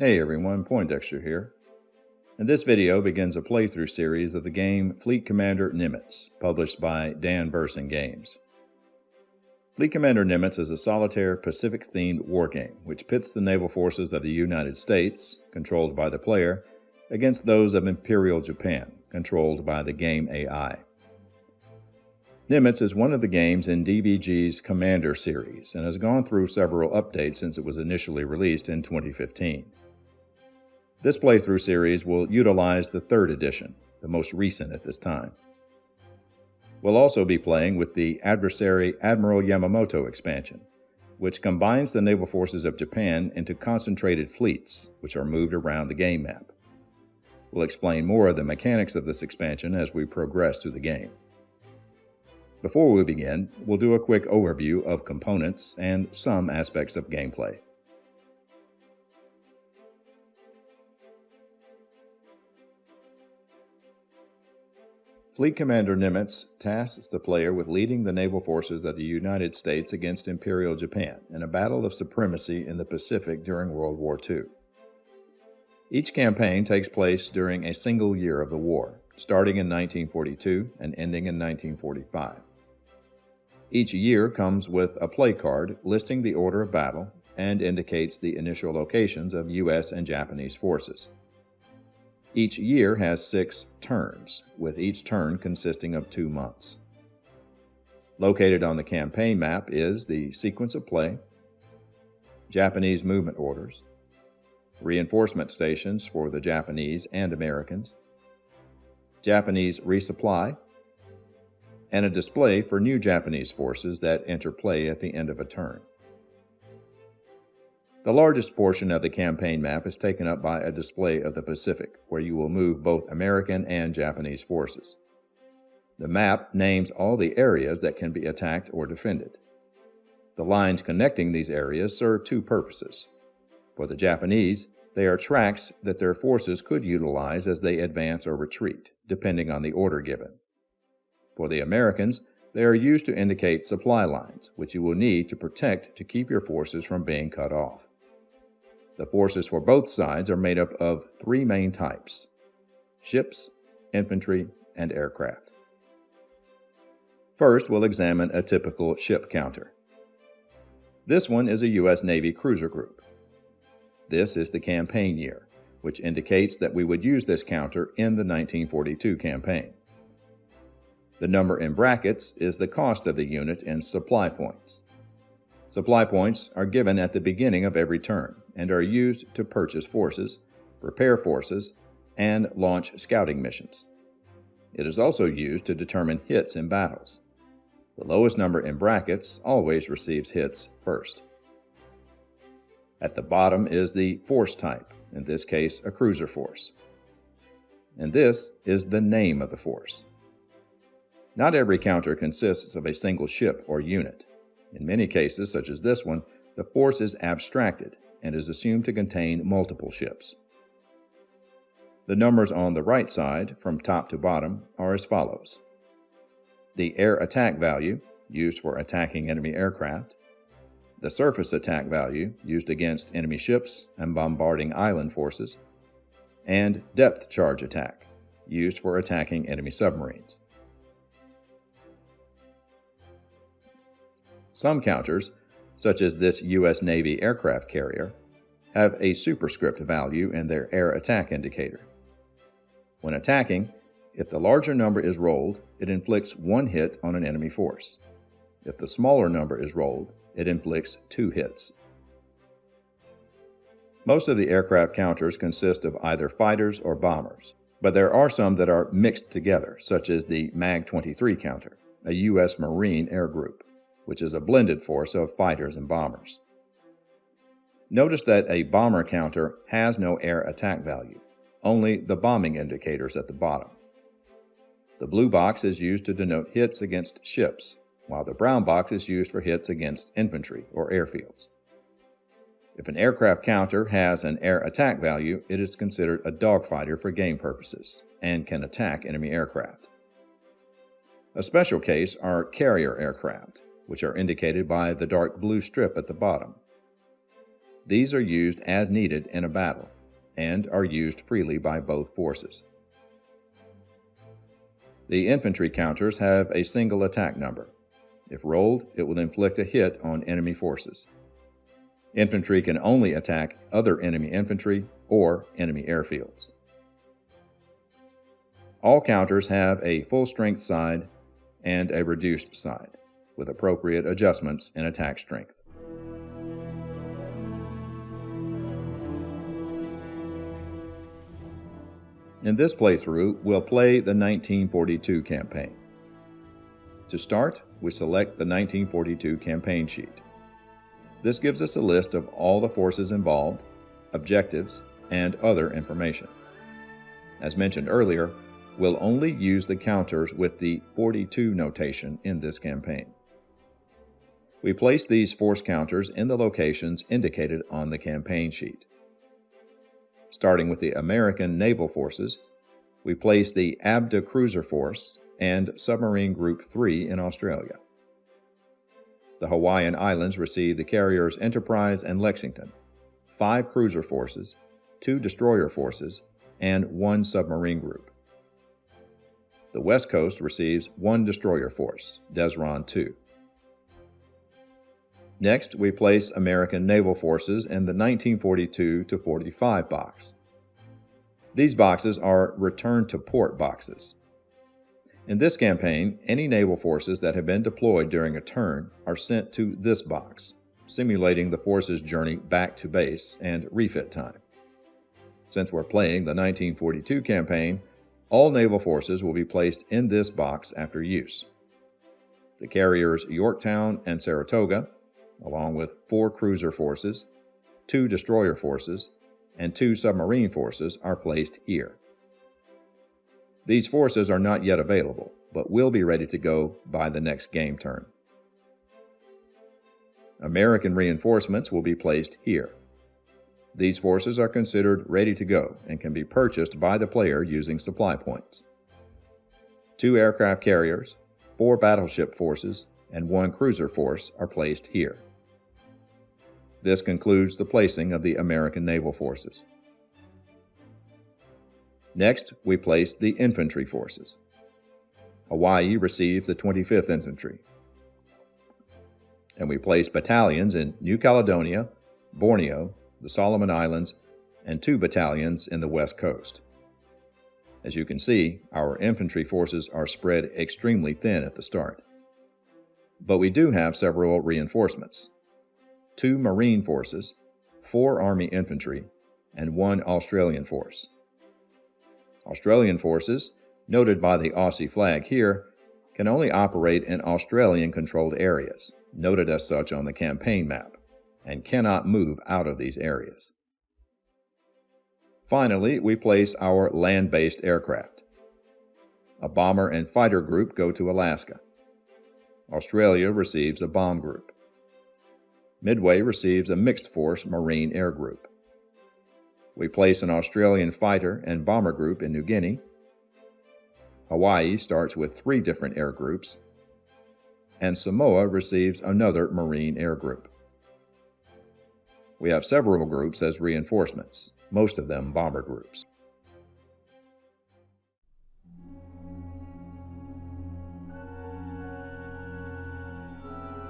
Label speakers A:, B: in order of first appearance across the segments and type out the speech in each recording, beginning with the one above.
A: Hey everyone, POINDEXTER here. And this video begins a playthrough series of the game Fleet Commander Nimitz, published by Dan Verssen Games. Fleet Commander Nimitz is a solitaire Pacific-themed wargame which pits the naval forces of the United States, controlled by the player, against those of Imperial Japan, controlled by the game AI. Nimitz is one of the games in DVG's Commander series and has gone through several updates since it was initially released in 2015. This playthrough series will utilize the 3rd edition, the most recent at this time. We'll also be playing with the Adversary Admiral Yamamoto expansion, which combines the naval forces of Japan into concentrated fleets, which are moved around the game map. We'll explain more of the mechanics of this expansion as we progress through the game. Before we begin, we'll do a quick overview of components and some aspects of gameplay. Fleet Commander Nimitz tasks the player with leading the naval forces of the United States against Imperial Japan in a battle of supremacy in the Pacific during World War II. Each campaign takes place during a single year of the war, starting in 1942 and ending in 1945. Each year comes with a play card listing the order of battle and indicates the initial locations of U.S. and Japanese forces. Each year has 6 turns, with each turn consisting of 2 months. Located on the campaign map is the sequence of play, Japanese movement orders, reinforcement stations for the Japanese and Americans, Japanese resupply, and a display for new Japanese forces that enter play at the end of a turn. The largest portion of the campaign map is taken up by a display of the Pacific, where you will move both American and Japanese forces. The map names all the areas that can be attacked or defended. The lines connecting these areas serve 2 purposes. For the Japanese, they are tracks that their forces could utilize as they advance or retreat, depending on the order given. For the Americans, they are used to indicate supply lines, which you will need to protect to keep your forces from being cut off. The forces for both sides are made up of 3 main types: ships, infantry, and aircraft. First, we'll examine a typical ship counter. This one is a U.S. Navy cruiser group. This is the campaign year, which indicates that we would use this counter in the 1942 campaign. The number in brackets is the cost of the unit in supply points. Supply points are given at the beginning of every turn and are used to purchase forces, prepare forces, and launch scouting missions. It is also used to determine hits in battles. The lowest number in brackets always receives hits first. At the bottom is the force type, in this case a cruiser force. And this is the name of the force. Not every counter consists of a single ship or unit. In many cases, such as this one, the force is abstracted and is assumed to contain multiple ships. The numbers on the right side, from top to bottom, are as follows: the air attack value, used for attacking enemy aircraft; the surface attack value, used against enemy ships and bombarding island forces; and depth charge attack, used for attacking enemy submarines. Some counters, such as this U.S. Navy aircraft carrier, have a superscript value in their air attack indicator. When attacking, if the larger number is rolled, it inflicts 1 hit on an enemy force. If the smaller number is rolled, it inflicts 2 hits. Most of the aircraft counters consist of either fighters or bombers, but there are some that are mixed together, such as the MAG-23 counter, a U.S. Marine air group, which is a blended force of fighters and bombers. Notice that a bomber counter has no air attack value, only the bombing indicators at the bottom. The blue box is used to denote hits against ships, while the brown box is used for hits against infantry or airfields. If an aircraft counter has an air attack value, it is considered a dogfighter for game purposes and can attack enemy aircraft. A special case are carrier aircraft, which are indicated by the dark blue strip at the bottom. These are used as needed in a battle, and are used freely by both forces. The infantry counters have a single attack number. If rolled, it will inflict a hit on enemy forces. Infantry can only attack other enemy infantry or enemy airfields. All counters have a full-strength side and a reduced side, with appropriate adjustments in attack strength. In this playthrough, we'll play the 1942 campaign. To start, we select the 1942 campaign sheet. This gives us a list of all the forces involved, objectives, and other information. As mentioned earlier, we'll only use the counters with the 42 notation in this campaign. We place these force counters in the locations indicated on the campaign sheet. Starting with the American Naval Forces, we place the ABDA Cruiser Force and Submarine Group 3 in Australia. The Hawaiian Islands received the carriers Enterprise and Lexington, 5 cruiser forces, 2 destroyer forces, and 1 submarine group. The West Coast receives 1 destroyer force, Desron 2. Next, we place American Naval Forces in the 1942-45 box. These boxes are return-to-port boxes. In this campaign, any naval forces that have been deployed during a turn are sent to this box, simulating the force's journey back to base and refit time. Since we're playing the 1942 campaign, all naval forces will be placed in this box after use. The carriers Yorktown and Saratoga, along with 4 cruiser forces, 2 destroyer forces, and 2 submarine forces are placed here. These forces are not yet available, but will be ready to go by the next game turn. American reinforcements will be placed here. These forces are considered ready to go and can be purchased by the player using supply points. 2 aircraft carriers, 4 battleship forces, and 1 cruiser force are placed here. This concludes the placing of the American Naval Forces. Next, we place the infantry forces. Hawaii receives the 25th Infantry. And we place battalions in New Caledonia, Borneo, the Solomon Islands, and 2 battalions in the West Coast. As you can see, our infantry forces are spread extremely thin at the start. But we do have several reinforcements: 2 Marine forces, 4 Army infantry, and 1 Australian force. Australian forces, noted by the Aussie flag here, can only operate in Australian-controlled areas, noted as such on the campaign map, and cannot move out of these areas. Finally, we place our land-based aircraft. A bomber and fighter group go to Alaska. Australia receives a bomb group. Midway receives a mixed force Marine air group. We place an Australian fighter and bomber group in New Guinea. Hawaii starts with 3 different air groups, and Samoa receives another Marine air group. We have several groups as reinforcements, most of them bomber groups.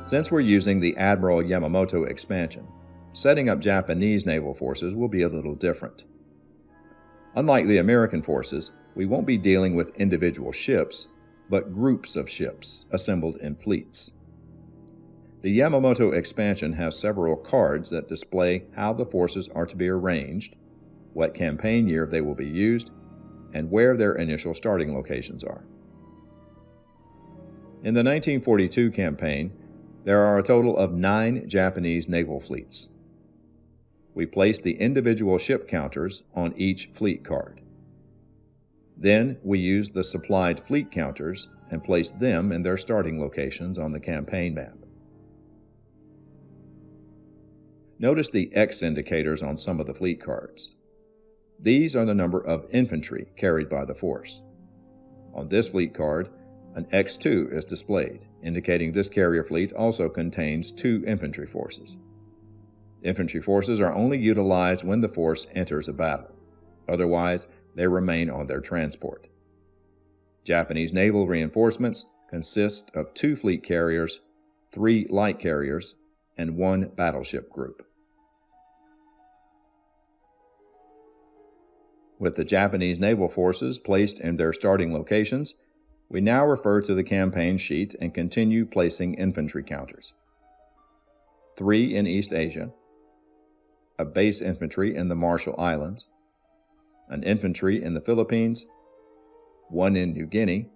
A: Since we're using the Admiral Yamamoto expansion, setting up Japanese naval forces will be a little different. Unlike the American forces, we won't be dealing with individual ships, but groups of ships assembled in fleets. The Yamamoto expansion has several cards that display how the forces are to be arranged, what campaign year they will be used, and where their initial starting locations are. In the 1942 campaign, there are a total of 9 Japanese naval fleets. We place the individual ship counters on each fleet card. Then we use the supplied fleet counters and place them in their starting locations on the campaign map. Notice the X indicators on some of the fleet cards. These are the number of infantry carried by the force. On this fleet card, an X2 is displayed, indicating this carrier fleet also contains 2 infantry forces. Infantry forces are only utilized when the force enters a battle. Otherwise, they remain on their transport. Japanese naval reinforcements consist of 2 fleet carriers, 3 light carriers, and 1 battleship group. With the Japanese naval forces placed in their starting locations, we now refer to the campaign sheet and continue placing infantry counters. 3 in East Asia, a base infantry in the Marshall Islands, an infantry in the Philippines, 1 in New Guinea,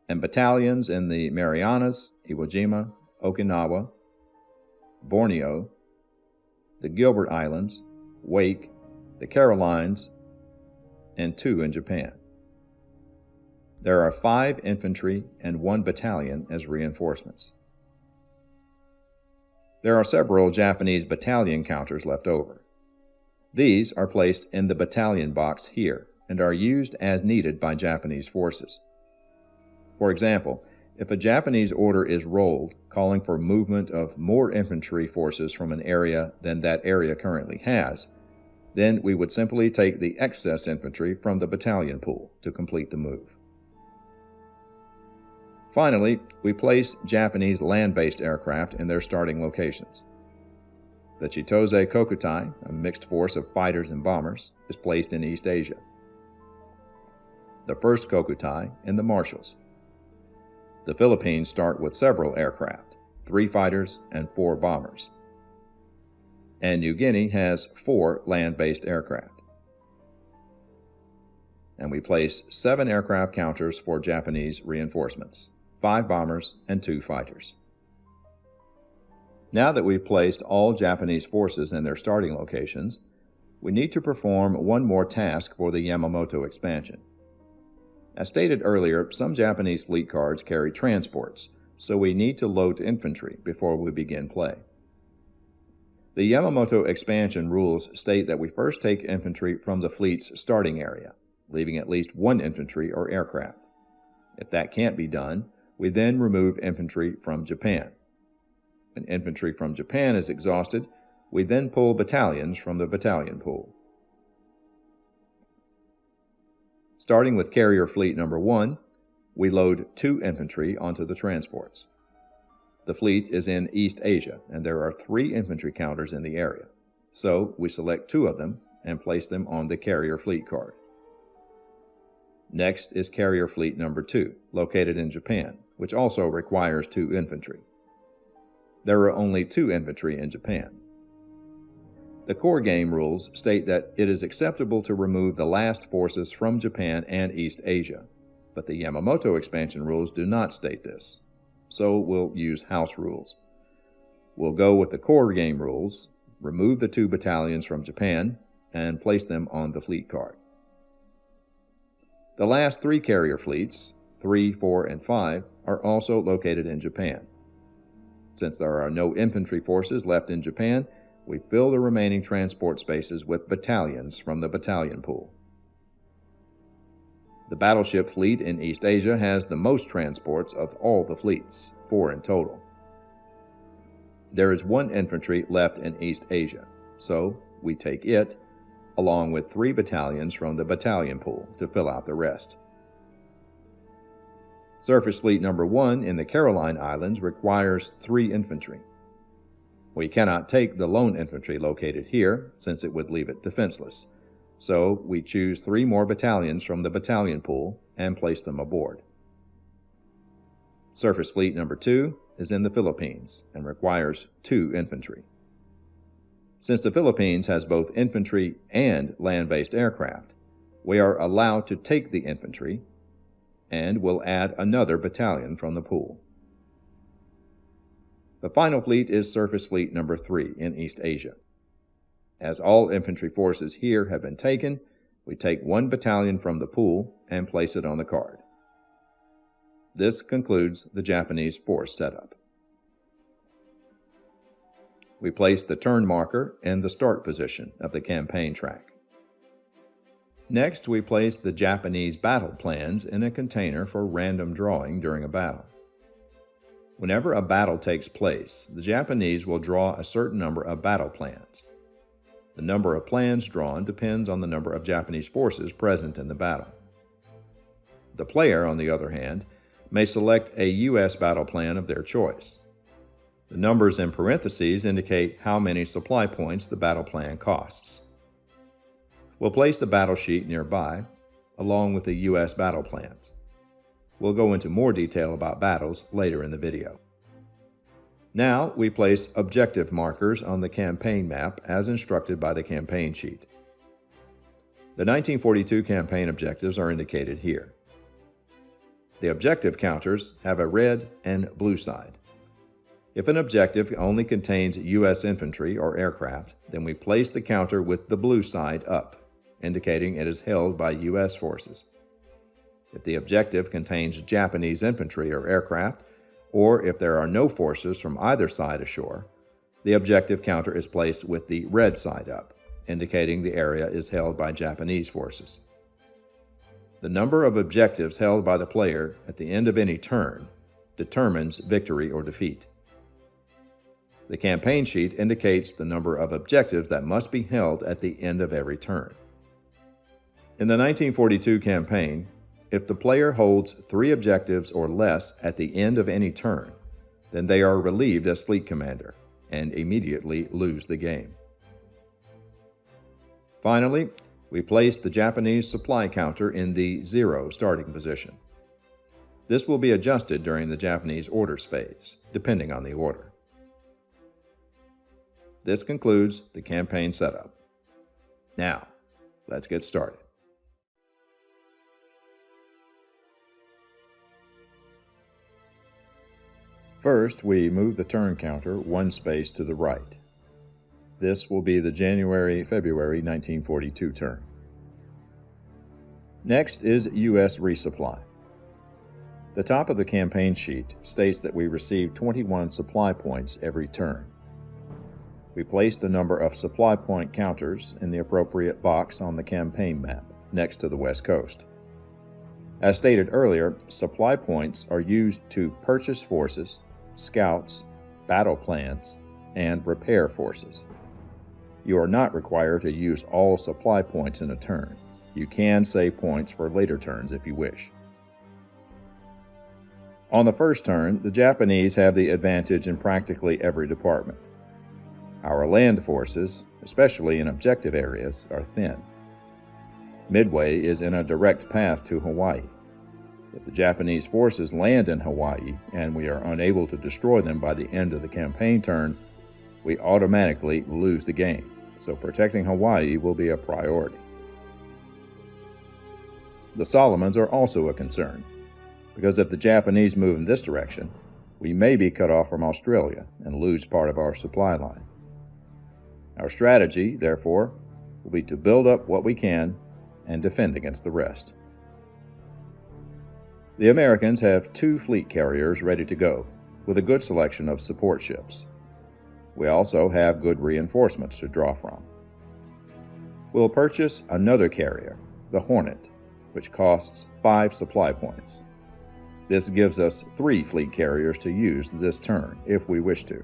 A: and battalions in the Marianas, Iwo Jima, Okinawa, Borneo, the Gilbert Islands, Wake, the Carolines, and 2 in Japan. There are 5 infantry and 1 battalion as reinforcements. There are several Japanese battalion counters left over. These are placed in the battalion box here and are used as needed by Japanese forces. For example, if a Japanese order is rolled calling for movement of more infantry forces from an area than that area currently has, then we would simply take the excess infantry from the battalion pool to complete the move. Finally, we place Japanese land-based aircraft in their starting locations. The Chitose Kokutai, a mixed force of fighters and bombers, is placed in East Asia. The 1st Kokutai in the Marshalls. The Philippines start with several aircraft, 3 fighters and 4 bombers. And New Guinea has 4 land-based aircraft. And we place 7 aircraft counters for Japanese reinforcements, 5 bombers and 2 fighters. Now that we've placed all Japanese forces in their starting locations, we need to perform one more task for the Yamamoto expansion. As stated earlier, some Japanese fleet cards carry transports, so we need to load infantry before we begin play. The Yamamoto expansion rules state that we first take infantry from the fleet's starting area, leaving at least 1 infantry or aircraft. If that can't be done, we then remove infantry from Japan. When infantry from Japan is exhausted, we then pull battalions from the battalion pool. Starting with Carrier Fleet Number 1, we load 2 infantry onto the transports. The fleet is in East Asia, and there are 3 infantry counters in the area, so we select 2 of them and place them on the Carrier Fleet card. Next is Carrier Fleet Number 2, located in Japan, which also requires 2 infantry. There are only 2 infantry in Japan. The core game rules state that it is acceptable to remove the last forces from Japan and East Asia, but the Yamamoto expansion rules do not state this, so we'll use house rules. We'll go with the core game rules, remove the 2 battalions from Japan, and place them on the fleet card. The last 3 carrier fleets, 3, 4, and 5, are also located in Japan. Since there are no infantry forces left in Japan, we fill the remaining transport spaces with battalions from the battalion pool. The battleship fleet in East Asia has the most transports of all the fleets, 4 in total. There is 1 infantry left in East Asia, so we take it, along with 3 battalions from the battalion pool to fill out the rest. Surface Fleet Number 1 in the Caroline Islands requires 3 infantry. We cannot take the lone infantry located here, since it would leave it defenseless, so we choose 3 more battalions from the battalion pool and place them aboard. Surface Fleet Number 2 is in the Philippines and requires 2 infantry. Since the Philippines has both infantry and land-based aircraft, we are allowed to take the infantry and will add another battalion from the pool. The final fleet is Surface Fleet Number 3 in East Asia. As all infantry forces here have been taken, we take 1 battalion from the pool and place it on the card. This concludes the Japanese force setup. We place the turn marker in the start position of the campaign track. Next, we place the Japanese battle plans in a container for random drawing during a battle. Whenever a battle takes place, the Japanese will draw a certain number of battle plans. The number of plans drawn depends on the number of Japanese forces present in the battle. The player, on the other hand, may select a U.S. battle plan of their choice. The numbers in parentheses indicate how many supply points the battle plan costs. We'll place the battle sheet nearby, along with the U.S. battle plans. We'll go into more detail about battles later in the video. Now we place objective markers on the campaign map as instructed by the campaign sheet. The 1942 campaign objectives are indicated here. The objective counters have a red and blue side. If an objective only contains U.S. infantry or aircraft, then we place the counter with the blue side up, indicating it is held by U.S. forces. If the objective contains Japanese infantry or aircraft, or if there are no forces from either side ashore, the objective counter is placed with the red side up, indicating the area is held by Japanese forces. The number of objectives held by the player at the end of any turn determines victory or defeat. The campaign sheet indicates the number of objectives that must be held at the end of every turn. In the 1942 campaign, if the player holds 3 objectives or less at the end of any turn, then they are relieved as fleet commander and immediately lose the game. Finally, we placed the Japanese supply counter in the 0 starting position. This will be adjusted during the Japanese orders phase, depending on the order. This concludes the campaign setup. Now, let's get started. First, we move the turn counter 1 space to the right. This will be the January-February 1942 turn. Next is U.S. resupply. The top of the campaign sheet states that we receive 21 supply points every turn. We place the number of supply point counters in the appropriate box on the campaign map, next to the West Coast. As stated earlier, supply points are used to purchase forces, scouts, battle plans, and repair forces. You are not required to use all supply points in a turn. You can save points for later turns if you wish. On the first turn, the Japanese have the advantage in practically every department. Our land forces, especially in objective areas, are thin. Midway is in a direct path to Hawaii. If the Japanese forces land in Hawaii and we are unable to destroy them by the end of the campaign turn, we automatically lose the game, so protecting Hawaii will be a priority. The Solomons are also a concern, because if the Japanese move in this direction, we may be cut off from Australia and lose part of our supply line. Our strategy, therefore, will be to build up what we can and defend against the rest. The Americans have 2 fleet carriers ready to go, with a good selection of support ships. We also have good reinforcements to draw from. We'll purchase another carrier, the Hornet, which costs 5 supply points. This gives us 3 fleet carriers to use this turn, if we wish to.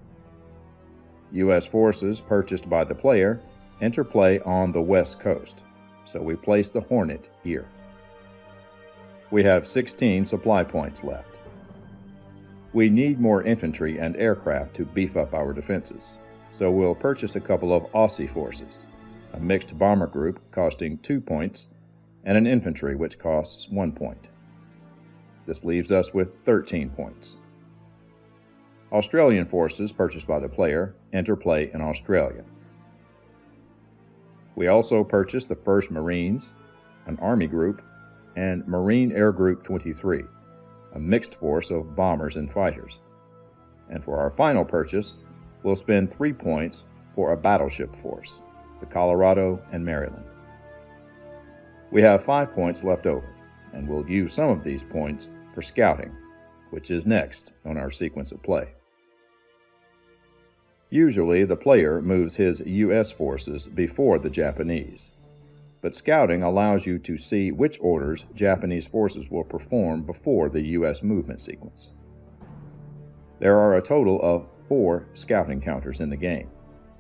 A: U.S. forces purchased by the player enter play on the West Coast, so we place the Hornet here. We have 16 supply points left. We need more infantry and aircraft to beef up our defenses, so we'll purchase a couple of Aussie forces, a mixed bomber group costing 2 points, and an infantry which costs 1 point. This leaves us with 13 points. Australian forces purchased by the player enter play in Australia. We also purchased the 1st Marines, an Army group, and Marine Air Group 23, a mixed force of bombers and fighters. And for our final purchase, we'll spend 3 points for a battleship force, the Colorado and Maryland. We have 5 points left over, and we'll use some of these points for scouting, which is next on our sequence of play. Usually, the player moves his U.S. forces before the Japanese, but scouting allows you to see which orders Japanese forces will perform before the U.S. movement sequence. There are a total of 4 scouting counters in the game,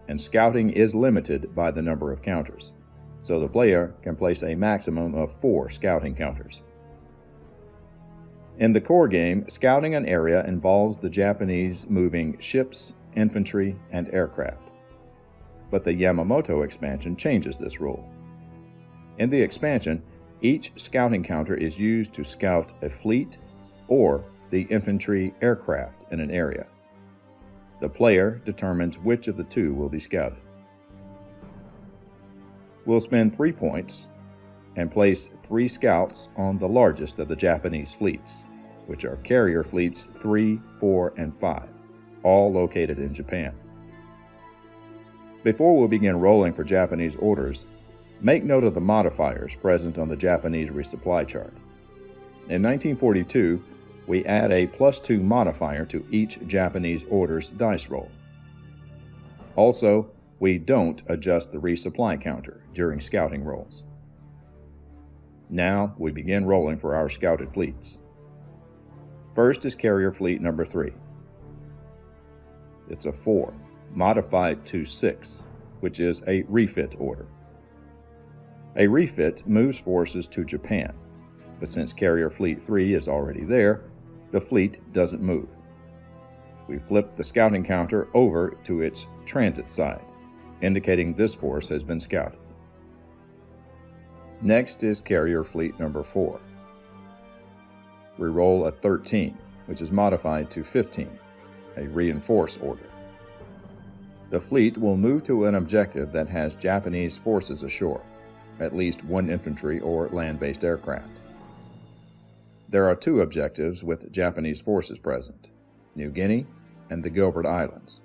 A: and scouting is limited by the number of counters, so the player can place a maximum of 4 scouting counters. In the core game, scouting an area involves the Japanese moving ships, infantry, and aircraft. But the Yamamoto expansion changes this rule. In the expansion, each scouting counter is used to scout a fleet or the infantry aircraft in an area. The player determines which of the two will be scouted. We'll spend 3 points and place 3 scouts on the largest of the Japanese fleets, which are carrier fleets 3, 4, and 5, all located in Japan. Before we begin rolling for Japanese orders, make note of the modifiers present on the Japanese resupply chart. In 1942, we add a +2 modifier to each Japanese order's dice roll. Also, we don't adjust the resupply counter during scouting rolls. Now we begin rolling for our scouted fleets. First is carrier fleet number 3. It's a 4, modified to 6, which is a refit order. A refit moves forces to Japan, but since carrier fleet 3 is already there, the fleet doesn't move. We flip the scouting counter over to its transit side, indicating this force has been scouted. Next is carrier fleet number 4. We roll a 13, which is modified to 15, a reinforce order. The fleet will move to an objective that has Japanese forces ashore, at least 1 infantry or land-based aircraft. There are 2 objectives with Japanese forces present, New Guinea and the Gilbert Islands.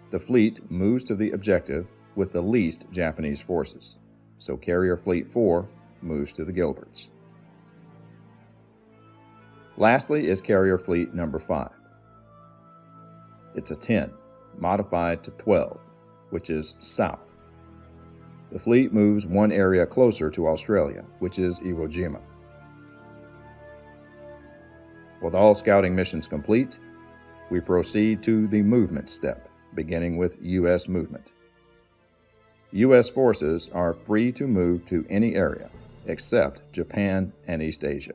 A: The fleet moves to the objective with the least Japanese forces, so Carrier Fleet 4 moves to the Gilberts. Lastly is Carrier Fleet number 5. It's a 10, modified to 12, which is south. The fleet moves 1 area closer to Australia, which is Iwo Jima. With all scouting missions complete, we proceed to the movement step, beginning with U.S. movement. U.S. forces are free to move to any area except Japan and East Asia.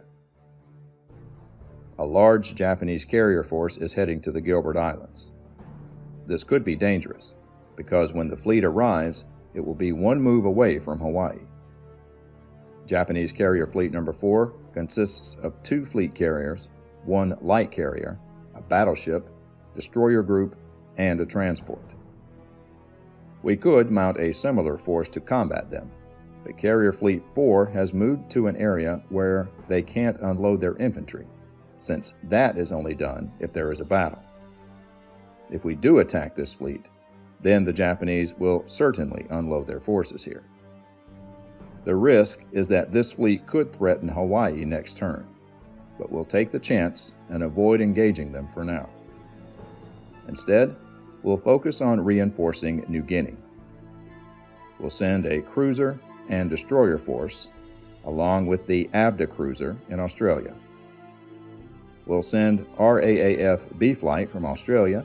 A: A large Japanese carrier force is heading to the Gilbert Islands. This could be dangerous, because when the fleet arrives, it will be 1 move away from Hawaii. Japanese carrier fleet number 4 consists of 2 fleet carriers, 1 light carrier, a battleship, destroyer group, and a transport. We could mount a similar force to combat them, but Carrier Fleet 4 has moved to an area where they can't unload their infantry, since that is only done if there is a battle. If we do attack this fleet, then the Japanese will certainly unload their forces here. The risk is that this fleet could threaten Hawaii next turn, but we'll take the chance and avoid engaging them for now. Instead, we'll focus on reinforcing New Guinea. We'll send a cruiser and destroyer force, along with the Abda cruiser in Australia. We'll send RAAF B-Flight from Australia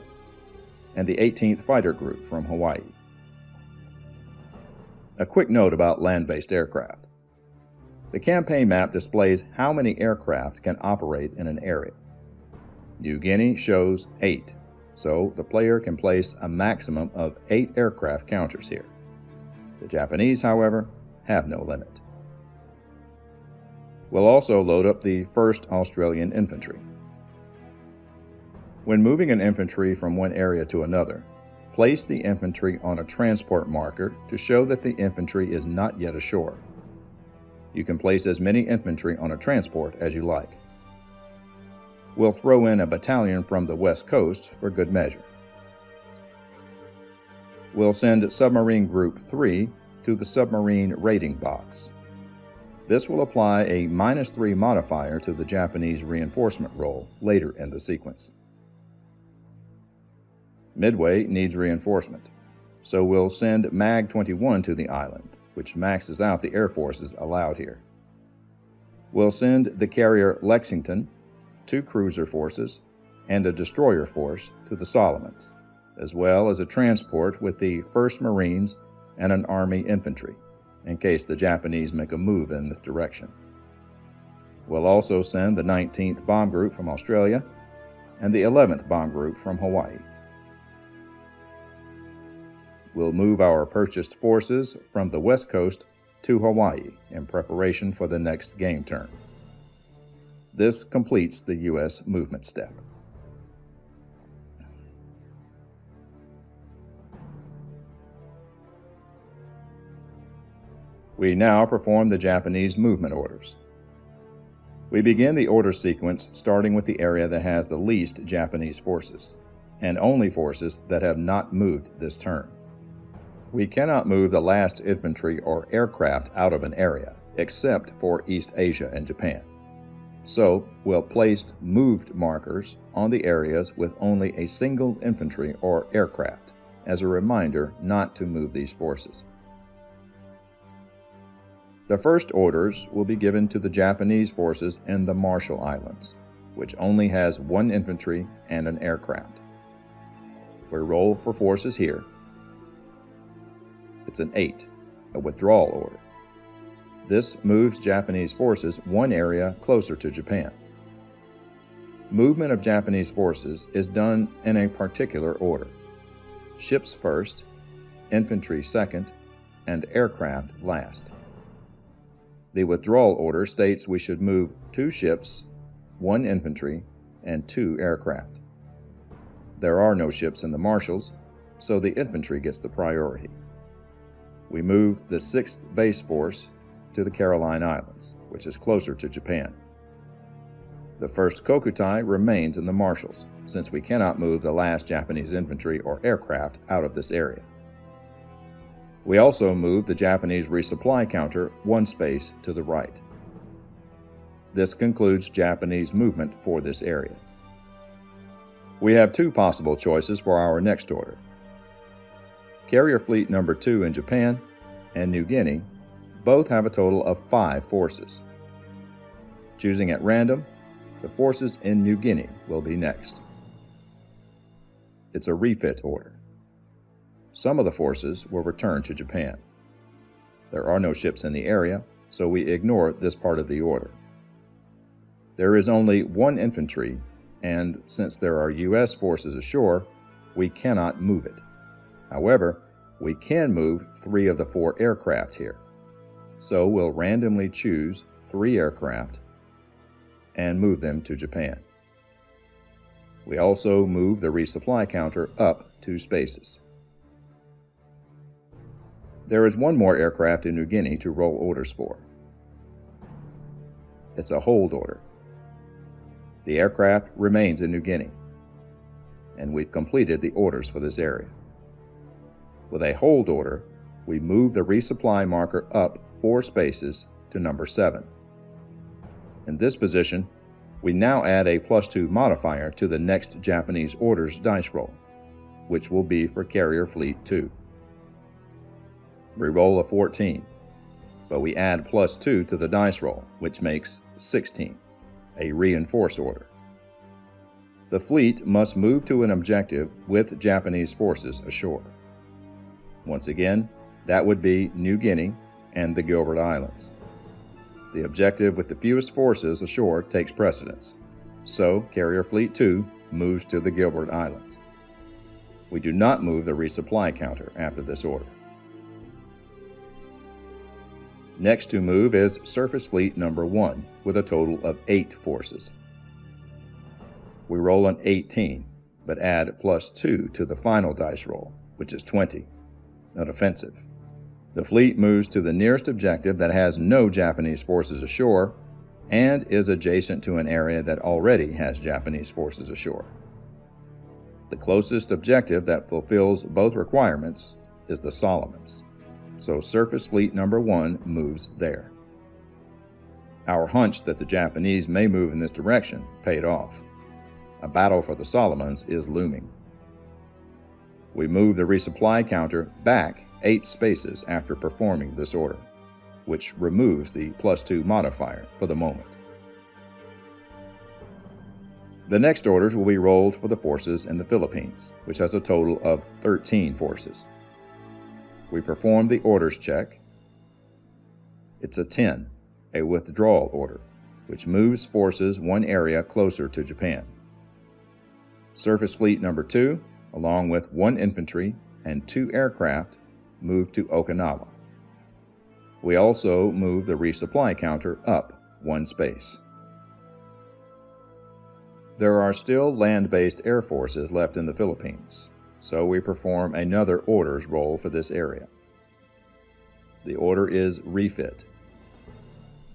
A: and the 18th Fighter Group from Hawaii. A quick note about land-based aircraft. The campaign map displays how many aircraft can operate in an area. New Guinea shows 8, so the player can place a maximum of 8 aircraft counters here. The Japanese, however, have no limit. We'll also load up the 1st Australian Infantry. When moving an infantry from one area to another, place the infantry on a transport marker to show that the infantry is not yet ashore. You can place as many infantry on a transport as you like. We'll throw in a battalion from the West Coast for good measure. We'll send Submarine Group 3 to the submarine raiding box. This will apply a -3 modifier to the Japanese reinforcement roll later in the sequence. Midway needs reinforcement, so we'll send MAG 21 to the island, which maxes out the air forces allowed here. We'll send the carrier Lexington, 2 cruiser forces, and a destroyer force to the Solomons, as well as a transport with the 1st Marines and an Army infantry, in case the Japanese make a move in this direction. We'll also send the 19th Bomb Group from Australia and the 11th Bomb Group from Hawaii. We'll move our purchased forces from the West Coast to Hawaii in preparation for the next game turn. This completes the U.S. movement step. We now perform the Japanese movement orders. We begin the order sequence starting with the area that has the least Japanese forces, and only forces that have not moved this turn. We cannot move the last infantry or aircraft out of an area, except for East Asia and Japan. So, we'll place moved markers on the areas with only a single infantry or aircraft, as a reminder not to move these forces. The first orders will be given to the Japanese forces in the Marshall Islands, which only has 1 infantry and an aircraft. We roll for forces here. It's an 8, a withdrawal order. This moves Japanese forces 1 area closer to Japan. Movement of Japanese forces is done in a particular order: ships first, infantry second, and aircraft last. The withdrawal order states we should move 2 ships, 1 infantry, and 2 aircraft. There are no ships in the Marshalls, so the infantry gets the priority. We move the 6th base force to the Caroline Islands, which is closer to Japan. The 1st Kokutai remains in the Marshalls, since we cannot move the last Japanese infantry or aircraft out of this area. We also move the Japanese resupply counter 1 space to the right. This concludes Japanese movement for this area. We have 2 possible choices for our next order. Carrier Fleet Number 2 in Japan and New Guinea both have a total of 5 forces. Choosing at random, the forces in New Guinea will be next. It's a refit order. Some of the forces will return to Japan. There are no ships in the area, so we ignore this part of the order. There is only 1 infantry, and since there are U.S. forces ashore, we cannot move it. However, we can move 3 of the 4 aircraft here. So we'll randomly choose 3 aircraft and move them to Japan. We also move the resupply counter up 2 spaces. There is 1 more aircraft in New Guinea to roll orders for. It's a hold order. The aircraft remains in New Guinea, and we've completed the orders for this area. With a hold order, we move the resupply marker up 4 spaces to number 7. In this position, we now add a +2 modifier to the next Japanese orders dice roll, which will be for Carrier Fleet 2. We roll a 14, but we add +2 to the dice roll, which makes 16, a reinforce order. The fleet must move to an objective with Japanese forces ashore. Once again, that would be New Guinea and the Gilbert Islands. The objective with the fewest forces ashore takes precedence, so Carrier Fleet 2 moves to the Gilbert Islands. We do not move the resupply counter after this order. Next to move is Surface Fleet Number 1 with a total of 8 forces. We roll an 18, but add +2 to the final dice roll, which is 20, an offensive. The fleet moves to the nearest objective that has no Japanese forces ashore and is adjacent to an area that already has Japanese forces ashore. The closest objective that fulfills both requirements is the Solomons, so Surface Fleet Number 1 moves there. Our hunch that the Japanese may move in this direction paid off. A battle for the Solomons is looming. We move the resupply counter back 8 spaces after performing this order, which removes the +2 modifier for the moment. The next orders will be rolled for the forces in the Philippines, which has a total of 13 forces. We perform the orders check. It's a 10, a withdrawal order, which moves forces one area closer to Japan. Surface Fleet Number 2, along with 1 infantry and 2 aircraft, move to Okinawa. We also move the resupply counter up 1 space. There are still land-based air forces left in the Philippines, so we perform another orders roll for this area. The order is refit.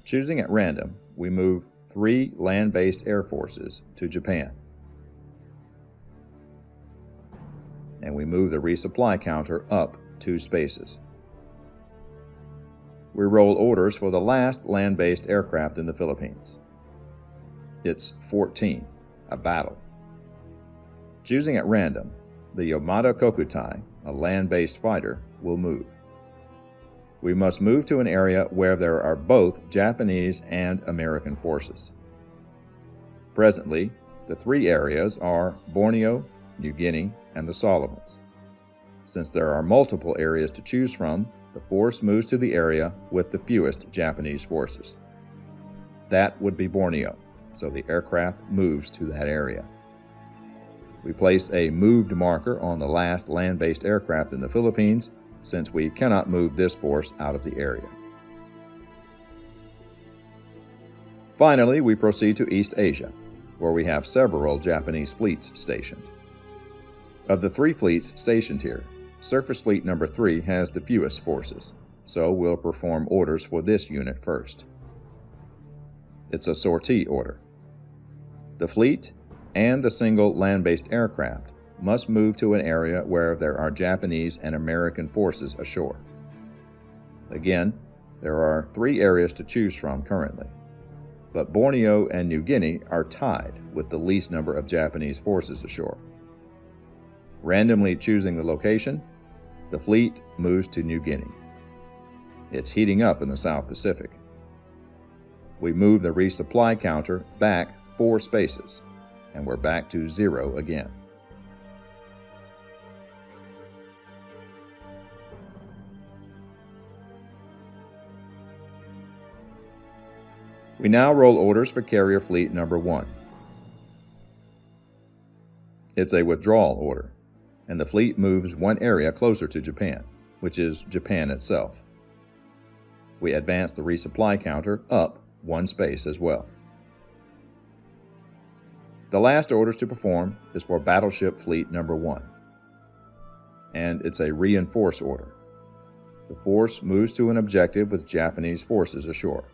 A: Choosing at random, we move 3 land-based air forces to Japan. And we move the resupply counter up 2 spaces. We roll orders for the last land-based aircraft in the Philippines. It's 14, a battle. Choosing at random, the Yamato Kokutai, a land-based fighter, will move. We must move to an area where there are both Japanese and American forces. Presently, the 3 areas are Borneo, New Guinea, and the Solomons. Since there are multiple areas to choose from, the force moves to the area with the fewest Japanese forces. That would be Borneo, so the aircraft moves to that area. We place a moved marker on the last land-based aircraft in the Philippines, since we cannot move this force out of the area. Finally, we proceed to East Asia, where we have several Japanese fleets stationed. Of the 3 fleets stationed here, Surface Fleet Number 3 has the fewest forces, so we'll perform orders for this unit first. It's a sortie order. The fleet and the single land-based aircraft must move to an area where there are Japanese and American forces ashore. Again, there are 3 areas to choose from currently, but Borneo and New Guinea are tied with the least number of Japanese forces ashore. Randomly choosing the location, the fleet moves to New Guinea. It's heating up in the South Pacific. We move the resupply counter back 4 spaces, and we're back to 0 again. We now roll orders for Carrier Fleet Number 1. It's a withdrawal order, and the fleet moves 1 area closer to Japan, which is Japan itself. We advance the resupply counter up 1 space as well. The last orders to perform is for Battleship Fleet Number 1, and it's a reinforce order. The force moves to an objective with Japanese forces ashore.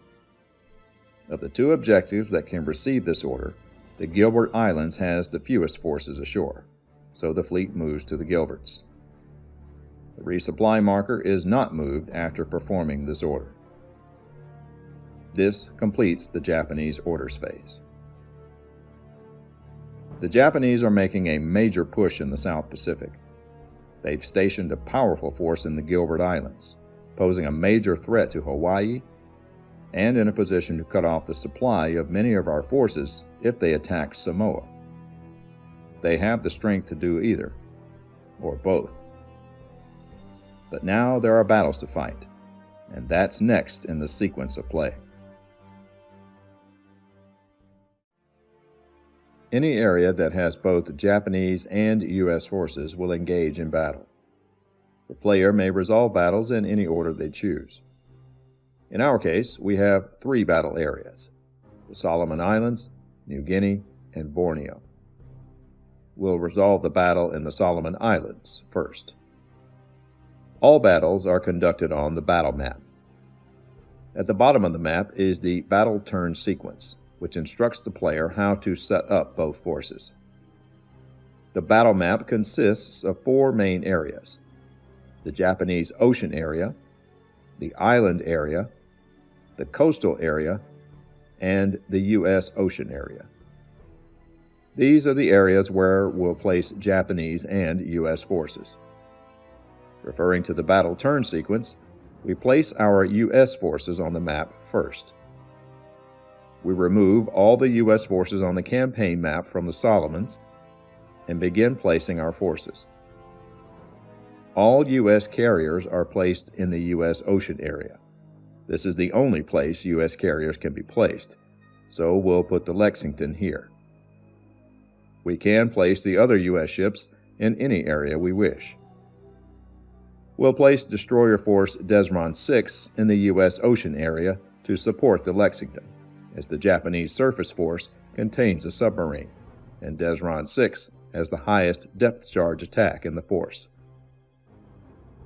A: Of the 2 objectives that can receive this order, the Gilbert Islands has the fewest forces ashore, so the fleet moves to the Gilberts. The resupply marker is not moved after performing this order. This completes the Japanese orders phase. The Japanese are making a major push in the South Pacific. They've stationed a powerful force in the Gilbert Islands, posing a major threat to Hawaii, and in a position to cut off the supply of many of our forces if they attack Samoa. They have the strength to do either, or both. But now there are battles to fight, and that's next in the sequence of play. Any area that has both Japanese and U.S. forces will engage in battle. The player may resolve battles in any order they choose. In our case, we have 3 battle areas: the Solomon Islands, New Guinea, and Borneo. We'll resolve the battle in the Solomon Islands first. All battles are conducted on the battle map. At the bottom of the map is the battle turn sequence, which instructs the player how to set up both forces. The battle map consists of 4 main areas: the Japanese ocean area, the island area, the coastal area, and the U.S. ocean area. These are the areas where we'll place Japanese and U.S. forces. Referring to the battle turn sequence, we place our U.S. forces on the map first. we remove all the U.S. forces on the campaign map from the Solomons and begin placing our forces. All U.S. carriers are placed in the U.S. ocean area. This is the only place U.S. carriers can be placed, so we'll put the Lexington here. We can place the other U.S. ships in any area we wish. We'll place Destroyer Force Desron 6 in the U.S. ocean area to support the Lexington, as the Japanese surface force contains a submarine, and Desron 6 has the highest depth charge attack in the force.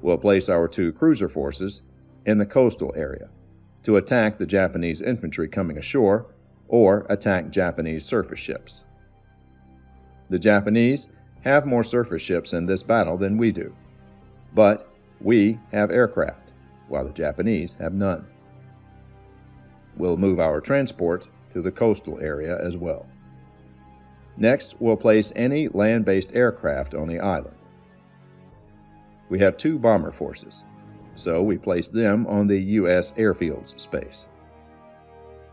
A: We'll place our 2 cruiser forces in the coastal area to attack the Japanese infantry coming ashore or attack Japanese surface ships. The Japanese have more surface ships in this battle than we do, but we have aircraft, while the Japanese have none. We'll move our transport to the coastal area as well. Next, we'll place any land-based aircraft on the island. We have 2 bomber forces, so we place them on the U.S. airfield's space.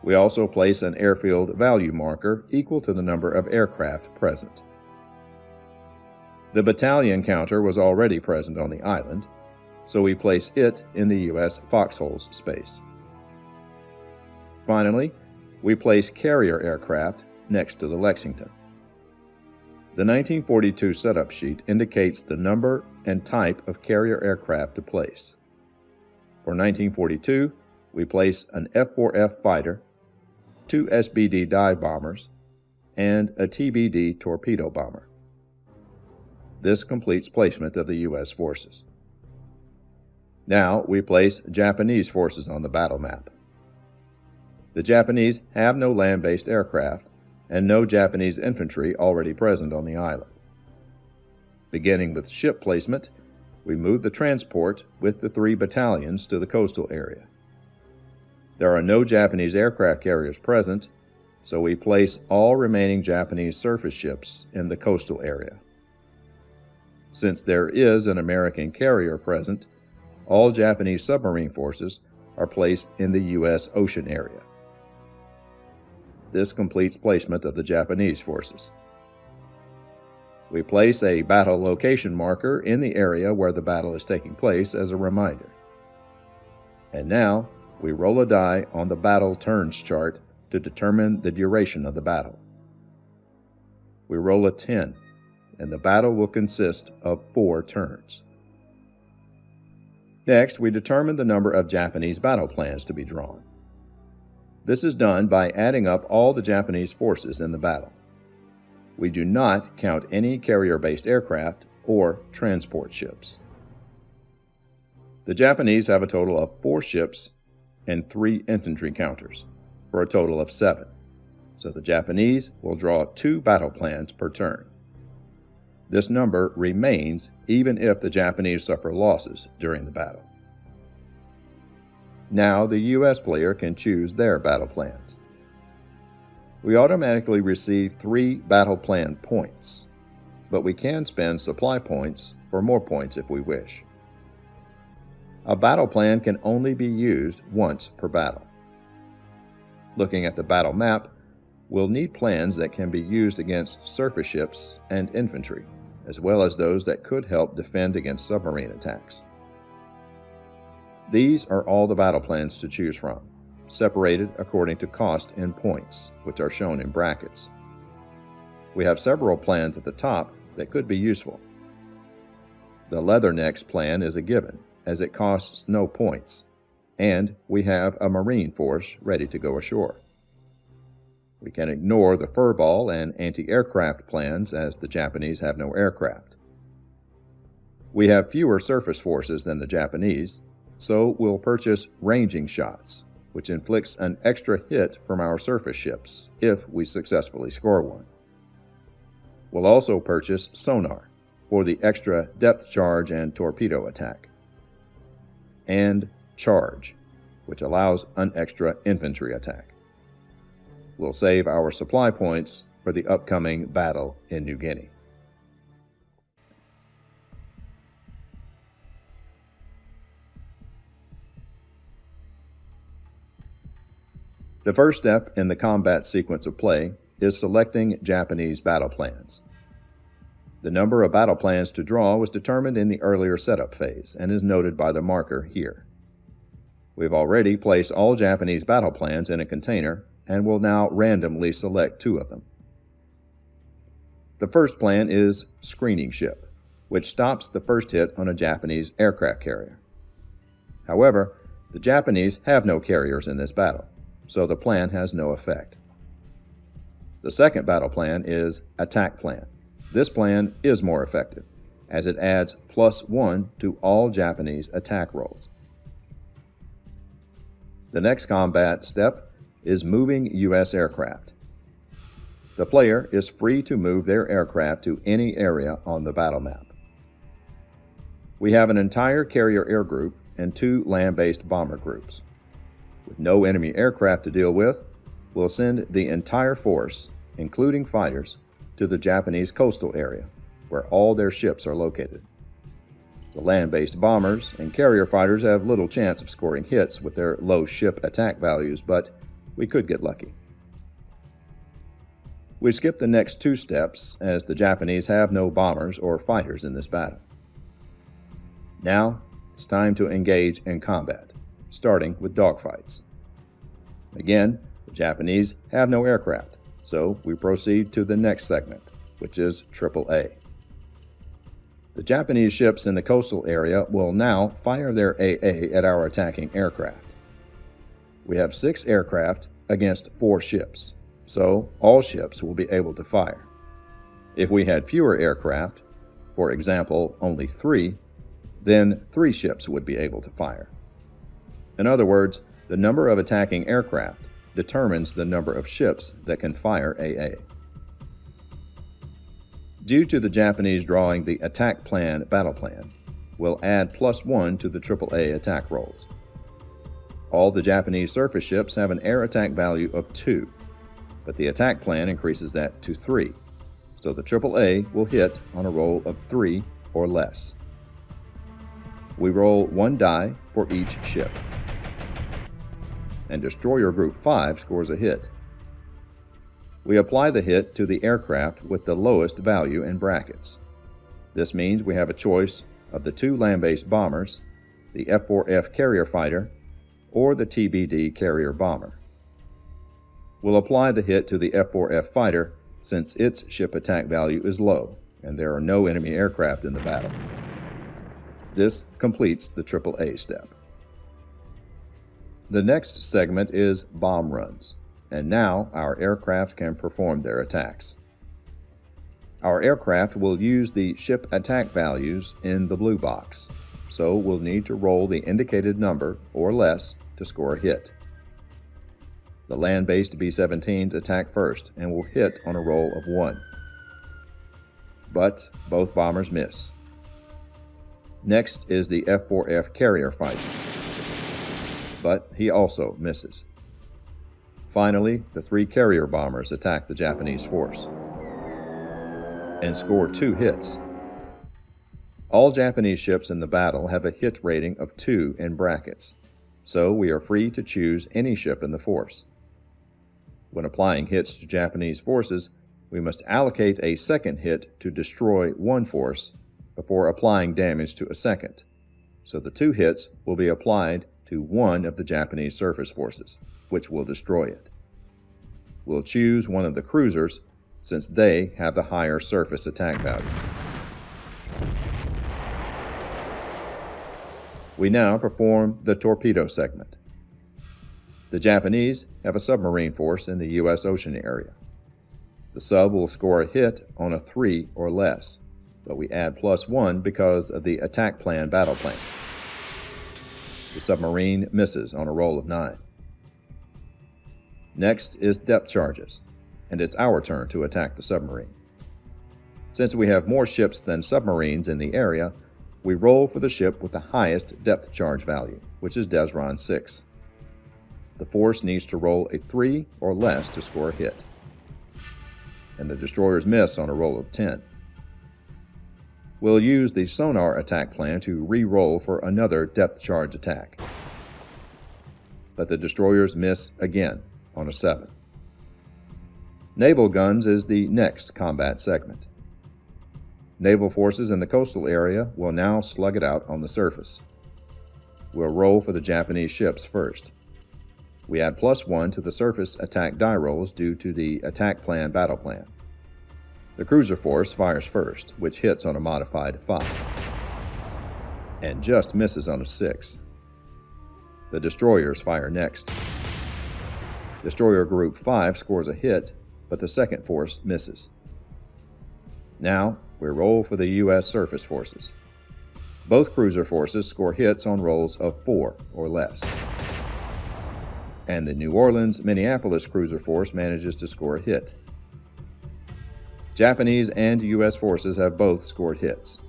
A: We also place an airfield value marker equal to the number of aircraft present. The battalion counter was already present on the island, so we place it in the U.S. foxhole's space. Finally, we place carrier aircraft next to the Lexington. The 1942 setup sheet indicates the number and type of carrier aircraft to place. For 1942, we place an F-4F fighter, 2 SBD dive bombers, and a TBD torpedo bomber. This completes placement of the U.S. forces. Now we place Japanese forces on the battle map. The Japanese have no land-based aircraft and no Japanese infantry already present on the island. Beginning with ship placement, we move the transport with the 3 battalions to the coastal area. There are no Japanese aircraft carriers present, so we place all remaining Japanese surface ships in the coastal area. Since there is an American carrier present, all Japanese submarine forces are placed in the U.S. ocean area. This completes placement of the Japanese forces. We place a battle location marker in the area where the battle is taking place as a reminder. And now, we roll a die on the battle turns chart to determine the duration of the battle. We roll a 10, and the battle will consist of 4 turns. Next, we determine the number of Japanese battle plans to be drawn. This is done by adding up all the Japanese forces in the battle. We do not count any carrier-based aircraft or transport ships. The Japanese have a total of 4 ships and 3 infantry counters, for a total of 7. So the Japanese will draw 2 battle plans per turn. This number remains even if the Japanese suffer losses during the battle. Now the U.S. player can choose their battle plans. We automatically receive 3 battle plan points, but we can spend supply points for more points if we wish. A battle plan can only be used once per battle. Looking at the battle map, we'll need plans that can be used against surface ships and infantry, as well as those that could help defend against submarine attacks. These are all the battle plans to choose from, separated according to cost in points, which are shown in brackets. We have several plans at the top that could be useful. The Leathernecks plan is a given, as it costs no points, and we have a marine force ready to go ashore. We can ignore the furball and anti-aircraft plans, as the Japanese have no aircraft. We have fewer surface forces than the Japanese, so we'll purchase ranging shots, which inflicts an extra hit from our surface ships if we successfully score one. We'll also purchase sonar for the extra depth charge and torpedo attack, and charge, which allows an extra infantry attack. We'll save our supply points for the upcoming battle in New Guinea. The first step in the combat sequence of play is selecting Japanese battle plans. The number of battle plans to draw was determined in the earlier setup phase and is noted by the marker here. We've already placed all Japanese battle plans in a container and will now randomly select 2 of them. The first plan is Screening Ship, which stops the first hit on a Japanese aircraft carrier. However, the Japanese have no carriers in this battle, so the plan has no effect. The second battle plan is Attack Plan. This plan is more effective, as it adds +1 to all Japanese attack rolls. The next combat step is moving U.S. aircraft. The player is free to move their aircraft to any area on the battle map. We have an entire carrier air group and 2 land-based bomber groups. With no enemy aircraft to deal with, we'll send the entire force, including fighters, to the Japanese coastal area, where all their ships are located. The land-based bombers and carrier fighters have little chance of scoring hits with their low ship attack values, but we could get lucky. We skip the next 2 steps, as the Japanese have no bombers or fighters in this battle. Now, it's time to engage in combat, starting with dogfights. Again, the Japanese have no aircraft, so we proceed to the next segment, which is AAA. The Japanese ships in the coastal area will now fire their AA at our attacking aircraft. We have 6 aircraft against 4 ships, so all ships will be able to fire. If we had fewer aircraft, for example, only 3, then 3 ships would be able to fire. In other words, the number of attacking aircraft determines the number of ships that can fire AA. Due to the Japanese drawing the Attack Plan battle plan, we'll add +1 to the AAA attack rolls. All the Japanese surface ships have an air attack value of 2, but the attack plan increases that to 3, so the AAA will hit on a roll of 3 or less. We roll 1 die for each ship, and Destroyer Group 5 scores a hit. We apply the hit to the aircraft with the lowest value in brackets. This means we have a choice of the 2 land-based bombers, the F-4F carrier fighter, or the TBD carrier bomber. We'll apply the hit to the F-4F fighter since its ship attack value is low and there are no enemy aircraft in the battle. This completes the AAA step. The next segment is bomb runs, and now our aircraft can perform their attacks. Our aircraft will use the ship attack values in the blue box, so we'll need to roll the indicated number or less to score a hit. The land-based B-17s attack first and will hit on a roll of 1. But both bombers miss. Next is the F-4F carrier fighter, but he also misses. Finally, the 3 carrier bombers attack the Japanese force and score 2 hits. All Japanese ships in the battle have a hit rating of 2 in brackets, so we are free to choose any ship in the force. When applying hits to Japanese forces, we must allocate a second hit to destroy one force before applying damage to a second, so the 2 hits will be applied to one of the Japanese surface forces, which will destroy it. We'll choose one of the cruisers since they have the higher surface attack value. We now perform the torpedo segment. The Japanese have a submarine force in the U.S. ocean area. The sub will score a hit on a 3 or less, but we add +1 because of the attack plan battle plan. The submarine misses on a roll of 9. Next is depth charges, and it's our turn to attack the submarine. Since we have more ships than submarines in the area, we roll for the ship with the highest depth charge value, which is Desron 6. The force needs to roll a 3 or less to score a hit, and the destroyers miss on a roll of 10. We'll use the sonar attack plan to re-roll for another depth charge attack, but the destroyers miss again, on a 7. Naval guns is the next combat segment. Naval forces in the coastal area will now slug it out on the surface. We'll roll for the Japanese ships first. We add +1 to the surface attack die rolls due to the attack plan battle plan. The cruiser force fires first, which hits on a modified 5, and just misses on a 6. The destroyers fire next. Destroyer Group 5 scores a hit, but the second force misses. Now, we roll for the U.S. surface forces. Both cruiser forces score hits on rolls of 4 or less. And the New Orleans-Minneapolis cruiser force manages to score a hit. Japanese and U.S. forces have both scored hits.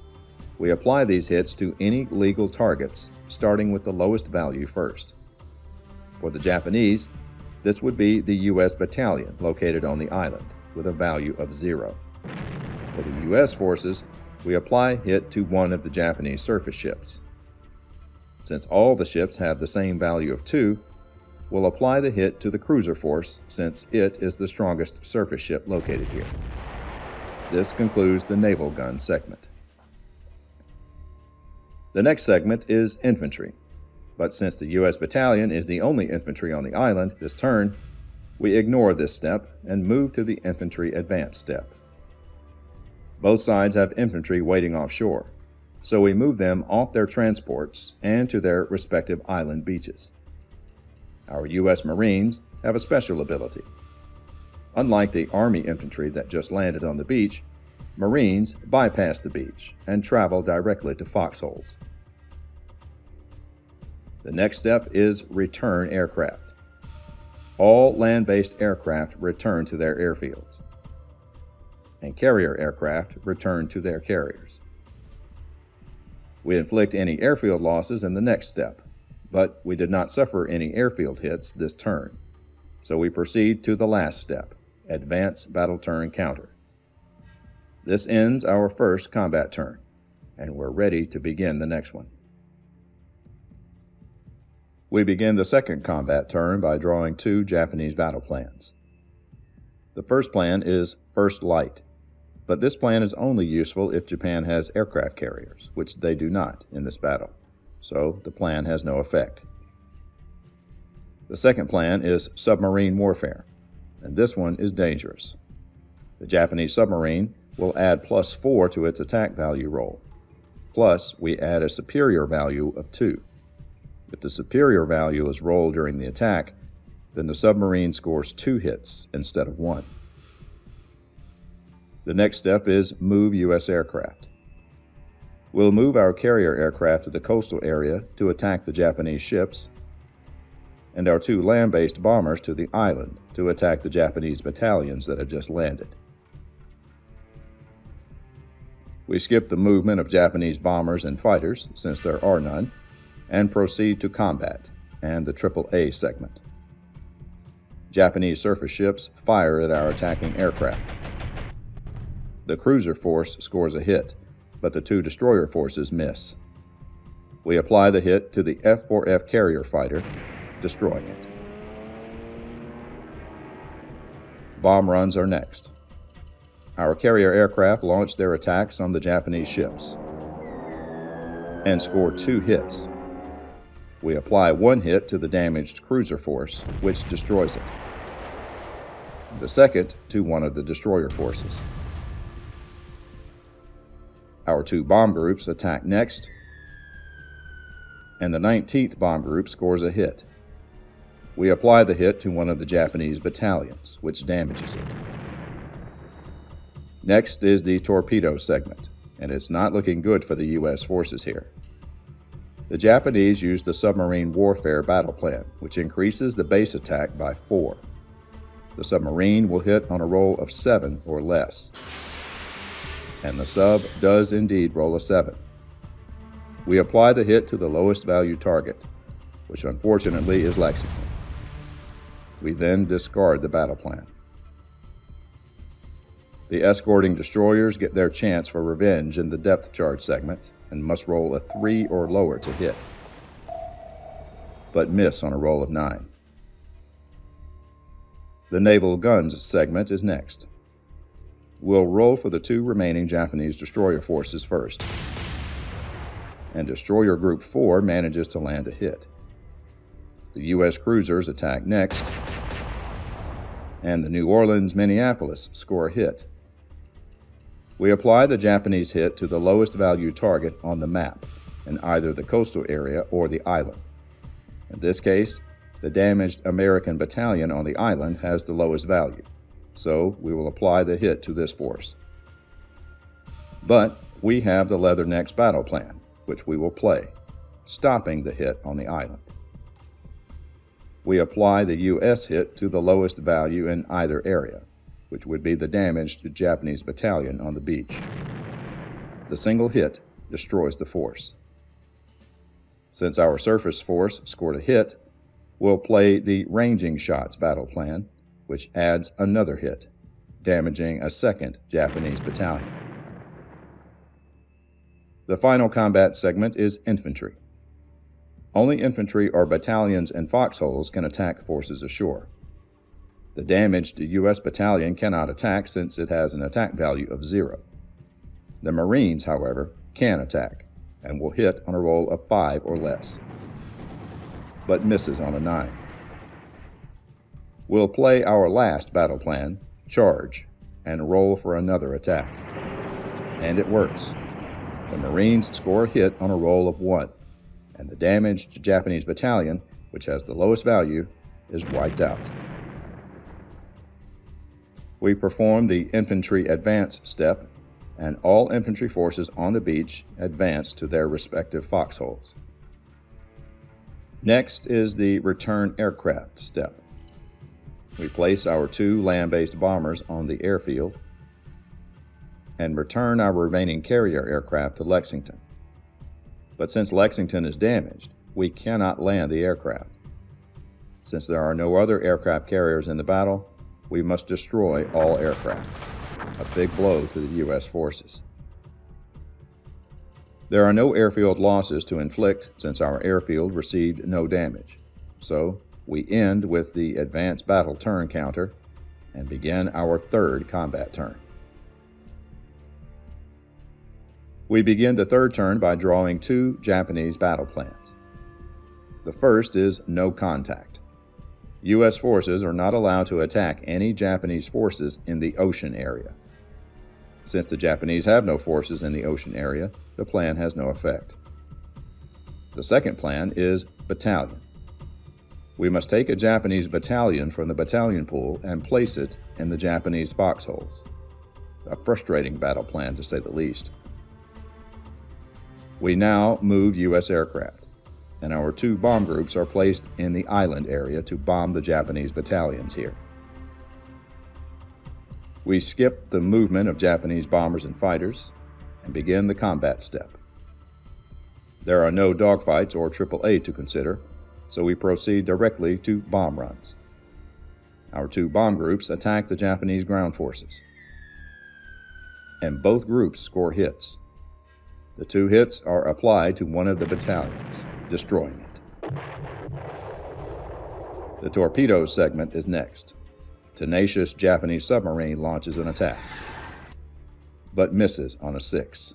A: We apply these hits to any legal targets, starting with the lowest value first. For the Japanese, this would be the U.S. battalion located on the island, with a value of 0. For the U.S. forces, we apply hit to one of the Japanese surface ships. Since all the ships have the same value of 2, we'll apply the hit to the cruiser force since it is the strongest surface ship located here. This concludes the naval gun segment. The next segment is infantry, but since the U.S. battalion is the only infantry on the island this turn, we ignore this step and move to the infantry advance step. Both sides have infantry waiting offshore, so we move them off their transports and to their respective island beaches. Our U.S. Marines have a special ability. Unlike the Army infantry that just landed on the beach, Marines bypass the beach and travel directly to foxholes. The next step is return aircraft. All land-based aircraft return to their airfields, and carrier aircraft return to their carriers. We inflict any airfield losses in the next step, but we did not suffer any airfield hits this turn, so we proceed to the last step, advance battle turn counter. This ends our first combat turn, and we're ready to begin the next one. We begin the second combat turn by drawing 2 Japanese battle plans. The first plan is First Light, but this plan is only useful if Japan has aircraft carriers, which they do not in this battle, so the plan has no effect. The second plan is Submarine Warfare, and this one is dangerous. The Japanese submarine will add +4 to its attack value roll, plus we add a superior value of 2. If the superior value is rolled during the attack, then the submarine scores 2 hits instead of 1. The next step is Move U.S. Aircraft. We'll move our carrier aircraft to the coastal area to attack the Japanese ships, and our 2 land-based bombers to the island to attack the Japanese battalions that have just landed. We skip the movement of Japanese bombers and fighters, since there are none, and proceed to combat and the AAA segment. Japanese surface ships fire at our attacking aircraft. The cruiser force scores a hit, but the 2 destroyer forces miss. We apply the hit to the F-4F carrier fighter, destroying it. Bomb runs are next. Our carrier aircraft launch their attacks on the Japanese ships and score 2 hits. We apply 1 hit to the damaged cruiser force, which destroys it. The second to one of the destroyer forces. Our 2 bomb groups attack next, and the 19th bomb group scores a hit. We apply the hit to one of the Japanese battalions, which damages it. Next is the torpedo segment, and it's not looking good for the U.S. forces here. The Japanese use the submarine warfare battle plan, which increases the base attack by 4. The submarine will hit on a roll of 7 or less, and the sub does indeed roll a 7. We apply the hit to the lowest value target, which unfortunately is Lexington. We then discard the battle plan. The escorting destroyers get their chance for revenge in the depth charge segment and must roll a 3 or lower to hit, but miss on a roll of 9. The Naval Guns segment is next. We'll roll for the 2 remaining Japanese destroyer forces first, and Destroyer Group 4 manages to land a hit. The U.S. cruisers attack next, and the New Orleans Minneapolis score a hit. We apply the Japanese hit to the lowest value target on the map in either the coastal area or the island. In this case, the damaged American battalion on the island has the lowest value, so we will apply the hit to this force. But we have the Leathernecks battle plan, which we will play, stopping the hit on the island. We apply the U.S. hit to the lowest value in either area, which would be the damaged Japanese battalion on the beach. The single hit destroys the force. Since our surface force scored a hit, we'll play the ranging shots battle plan, which adds another hit, damaging a second Japanese battalion. The final combat segment is infantry. Only infantry or battalions in foxholes can attack forces ashore. The damaged U.S. battalion cannot attack since it has an attack value of 0. The Marines, however, can attack and will hit on a roll of 5 or less, but misses on a 9. We'll play our last battle plan, charge, and roll for another attack. And it works. The Marines score a hit on a roll of 1, and the damaged Japanese battalion, which has the lowest value, is wiped out. We perform the infantry advance step, and all infantry forces on the beach advance to their respective foxholes. Next is the return aircraft step. We place our 2 land-based bombers on the airfield and return our remaining carrier aircraft to Lexington. But since Lexington is damaged, we cannot land the aircraft. Since there are no other aircraft carriers in the battle, we must destroy all aircraft, a big blow to the U.S. forces. There are no airfield losses to inflict since our airfield received no damage, so we end with the advanced battle turn counter and begin our 3rd combat turn. We begin the 3rd turn by drawing 2 Japanese battle plans. The first is no contact. U.S. forces are not allowed to attack any Japanese forces in the ocean area. Since the Japanese have no forces in the ocean area, the plan has no effect. The second plan is battalion. We must take a Japanese battalion from the battalion pool and place it in the Japanese foxholes. A frustrating battle plan, to say the least. We now move U.S. aircraft, and our 2 bomb groups are placed in the island area to bomb the Japanese battalions here. We skip the movement of Japanese bombers and fighters and begin the combat step. There are no dogfights or AAA to consider, so we proceed directly to bomb runs. Our 2 bomb groups attack the Japanese ground forces, and both groups score hits. The 2 hits are applied to one of the battalions, destroying it. The torpedo segment is next. Tenacious Japanese submarine launches an attack, but misses on a 6.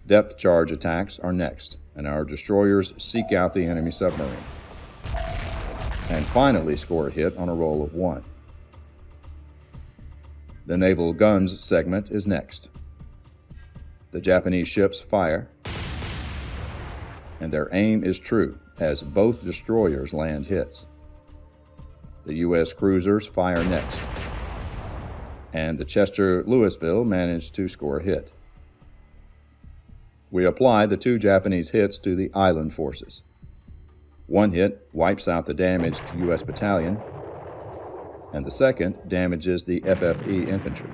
A: Depth charge attacks are next, and our destroyers seek out the enemy submarine, and finally score a hit on a roll of 1. The naval guns segment is next. The Japanese ships fire, and their aim is true as both destroyers land hits. The U.S. cruisers fire next, and the Chester Louisville managed to score a hit. We apply the 2 Japanese hits to the island forces. 1 hit wipes out the damaged U.S. battalion, and the second damages the FFE infantry.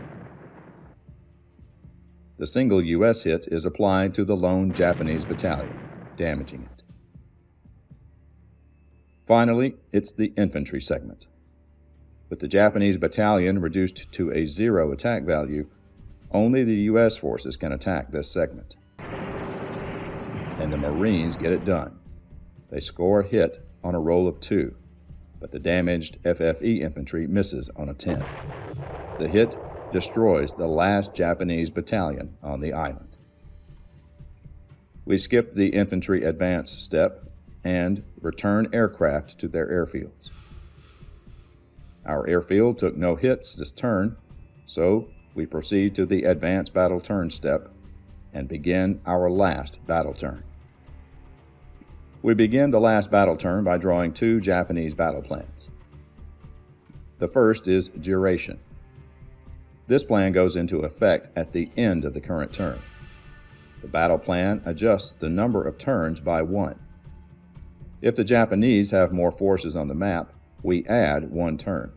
A: The single U.S. hit is applied to the lone Japanese battalion, damaging it. Finally, it's the infantry segment. With the Japanese battalion reduced to a 0 attack value, only the U.S. forces can attack this segment. And the Marines get it done. They score a hit on a roll of 2, but the damaged FFE infantry misses on a 10. The hit destroys the last Japanese battalion on the island. We skip the infantry advance step and return aircraft to their airfields. Our airfield took no hits this turn, so we proceed to the advance battle turn step and begin our last battle turn. We begin the last battle turn by drawing 2 Japanese battle plans. The first is duration. This plan goes into effect at the end of the current turn. The battle plan adjusts the number of turns by 1. If the Japanese have more forces on the map, we add 1 turn.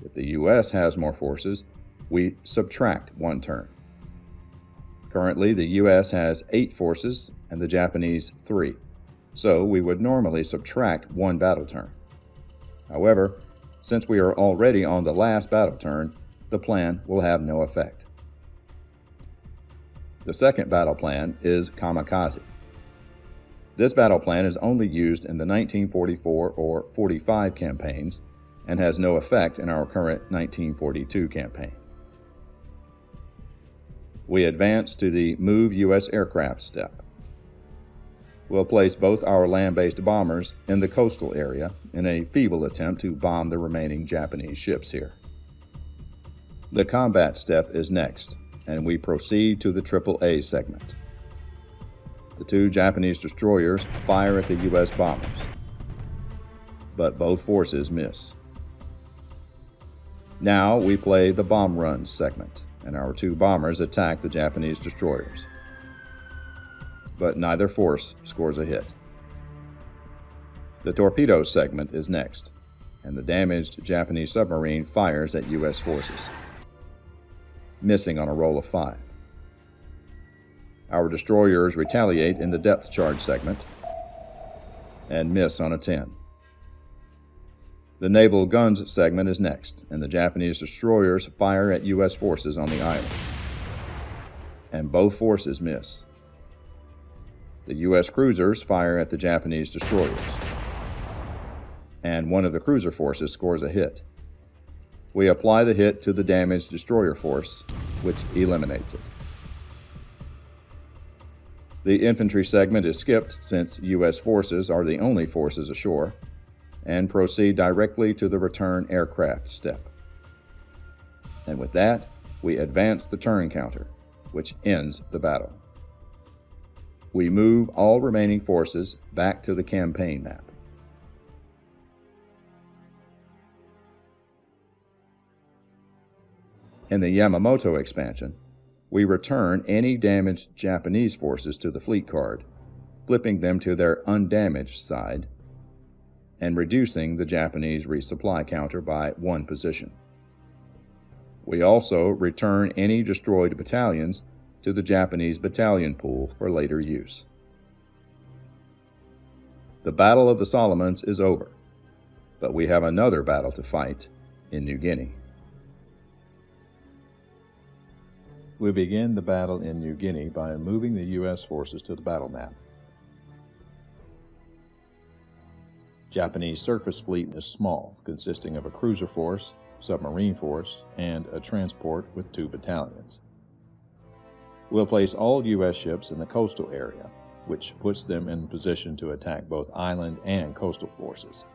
A: If the U.S. has more forces, we subtract 1 turn. Currently, the U.S. has 8 forces and the Japanese 3, so we would normally subtract 1 battle turn. However, since we are already on the last battle turn, the plan will have no effect. The second battle plan is kamikaze. This battle plan is only used in the 1944 or 45 campaigns and has no effect in our current 1942 campaign. We advance to the Move U.S. Aircraft step. We'll place both our land-based bombers in the coastal area in a feeble attempt to bomb the remaining Japanese ships here. The combat step is next, and we proceed to the AAA segment. The 2 Japanese destroyers fire at the U.S. bombers, but both forces miss. Now we play the bomb runs segment, and our 2 bombers attack the Japanese destroyers, but neither force scores a hit. The torpedo segment is next, and the damaged Japanese submarine fires at U.S. forces, missing on a roll of 5. Our destroyers retaliate in the depth charge segment and miss on a 10. The naval guns segment is next, and the Japanese destroyers fire at U.S. forces on the island, and both forces miss. The U.S. cruisers fire at the Japanese destroyers, and one of the cruiser forces scores a hit. We apply the hit to the damaged destroyer force, which eliminates it. The infantry segment is skipped since U.S. forces are the only forces ashore, and proceed directly to the return aircraft step. And with that, we advance the turn counter, which ends the battle. We move all remaining forces back to the campaign map. In the Yamamoto expansion, we return any damaged Japanese forces to the fleet card, flipping them to their undamaged side, and reducing the Japanese resupply counter by 1 position. We also return any destroyed battalions to the Japanese battalion pool for later use. The Battle of the Solomons is over, but we have another battle to fight in New Guinea. We begin the battle in New Guinea by moving the U.S. forces to the battle map. Japanese surface fleet is small, consisting of a cruiser force, submarine force, and a transport with 2 battalions. We'll place all U.S. ships in the coastal area, which puts them in position to attack both island and coastal forces.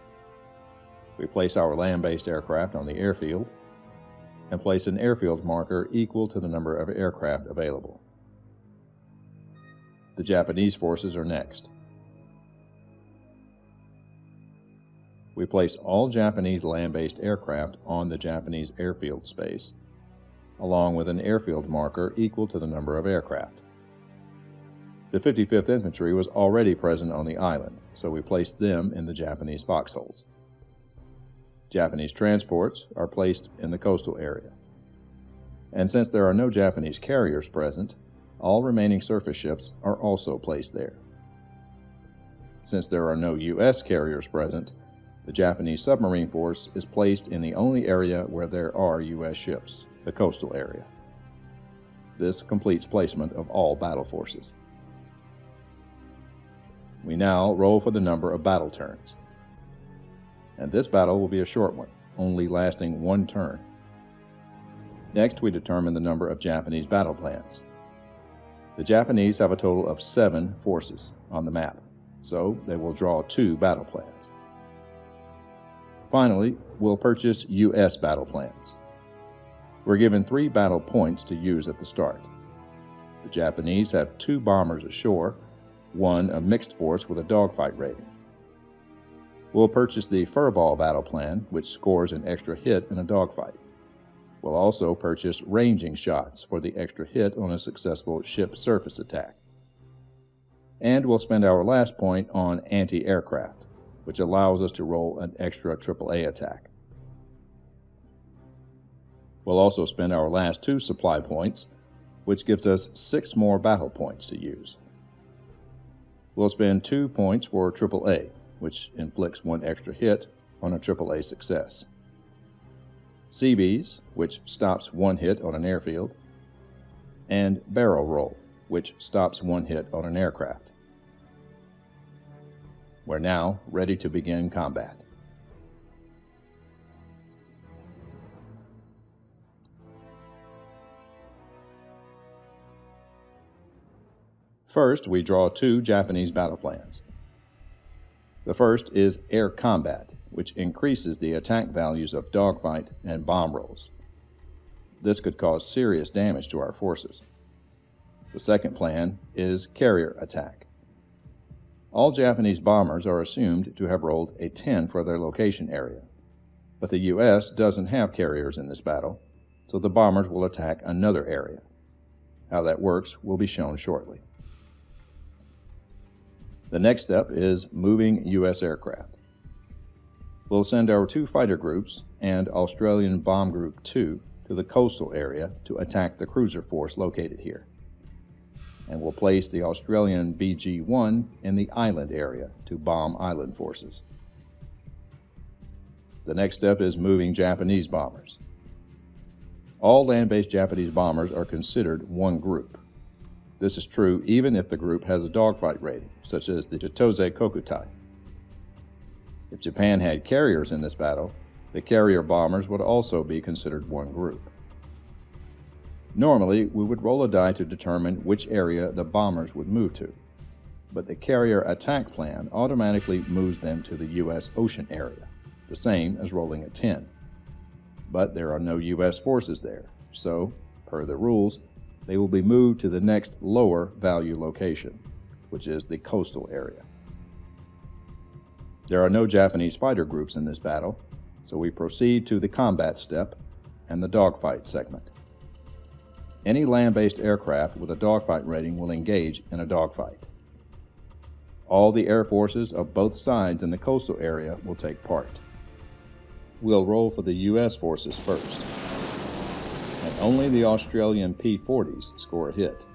A: We place our land-based aircraft on the airfield, and place an airfield marker equal to the number of aircraft available. The Japanese forces are next. We place all Japanese land-based aircraft on the Japanese airfield space, along with an airfield marker equal to the number of aircraft. The 55th Infantry was already present on the island, so we placed them in the Japanese foxholes. Japanese transports are placed in the coastal area. And since there are no Japanese carriers present, all remaining surface ships are also placed there. Since there are no U.S. carriers present, the Japanese submarine force is placed in the only area where there are U.S. ships, the coastal area. This completes placement of all battle forces. We now roll for the number of battle turns. and this battle will be a short one, only lasting 1 turn. Next, we determine the number of Japanese battle plans. The Japanese have a total of 7 forces on the map, so they will draw 2 battle plans. Finally, we'll purchase U.S. battle plans. We're given 3 battle points to use at the start. The Japanese have 2 bombers ashore, 1 a mixed force with a dogfight rating. We'll purchase the furball battle plan, which scores an extra hit in a dogfight. We'll also purchase ranging shots for the extra hit on a successful ship surface attack. And we'll spend our last point on anti-aircraft, which allows us to roll an extra AAA attack. We'll also spend our last 2 supply points, which gives us 6 more battle points to use. We'll spend 2 points for AAA, which inflicts 1 extra hit on a AAA success. CBs, which stops 1 hit on an airfield, and barrel roll, which stops 1 hit on an aircraft. We're now ready to begin combat. First, we draw 2 Japanese battle plans. The first is air combat, which increases the attack values of dogfight and bomb rolls. This could cause serious damage to our forces. The second plan is carrier attack. All Japanese bombers are assumed to have rolled a 10 for their location area, but the U.S. doesn't have carriers in this battle, so the bombers will attack another area. How that works will be shown shortly. The next step is moving U.S. aircraft. We'll send our 2 fighter groups and Australian Bomb Group 2 to the coastal area to attack the cruiser force located here. And we'll place the Australian BG-1 in the island area to bomb island forces. The next step is moving Japanese bombers. All land-based Japanese bombers are considered one group. This is true even if the group has a dogfight rating, such as the Chitose Kokutai. If Japan had carriers in this battle, the carrier bombers would also be considered one group. Normally, we would roll a die to determine which area the bombers would move to, but the carrier attack plan automatically moves them to the U.S. ocean area, the same as rolling a 10. But there are no U.S. forces there, so, per the rules, they will be moved to the next lower value location, which is the coastal area. There are no Japanese fighter groups in this battle, so we proceed to the combat step and the dogfight segment. Any land-based aircraft with a dogfight rating will engage in a dogfight. All the air forces of both sides in the coastal area will take part. We'll roll for the U.S. forces first, and only the Australian P-40s score a hit.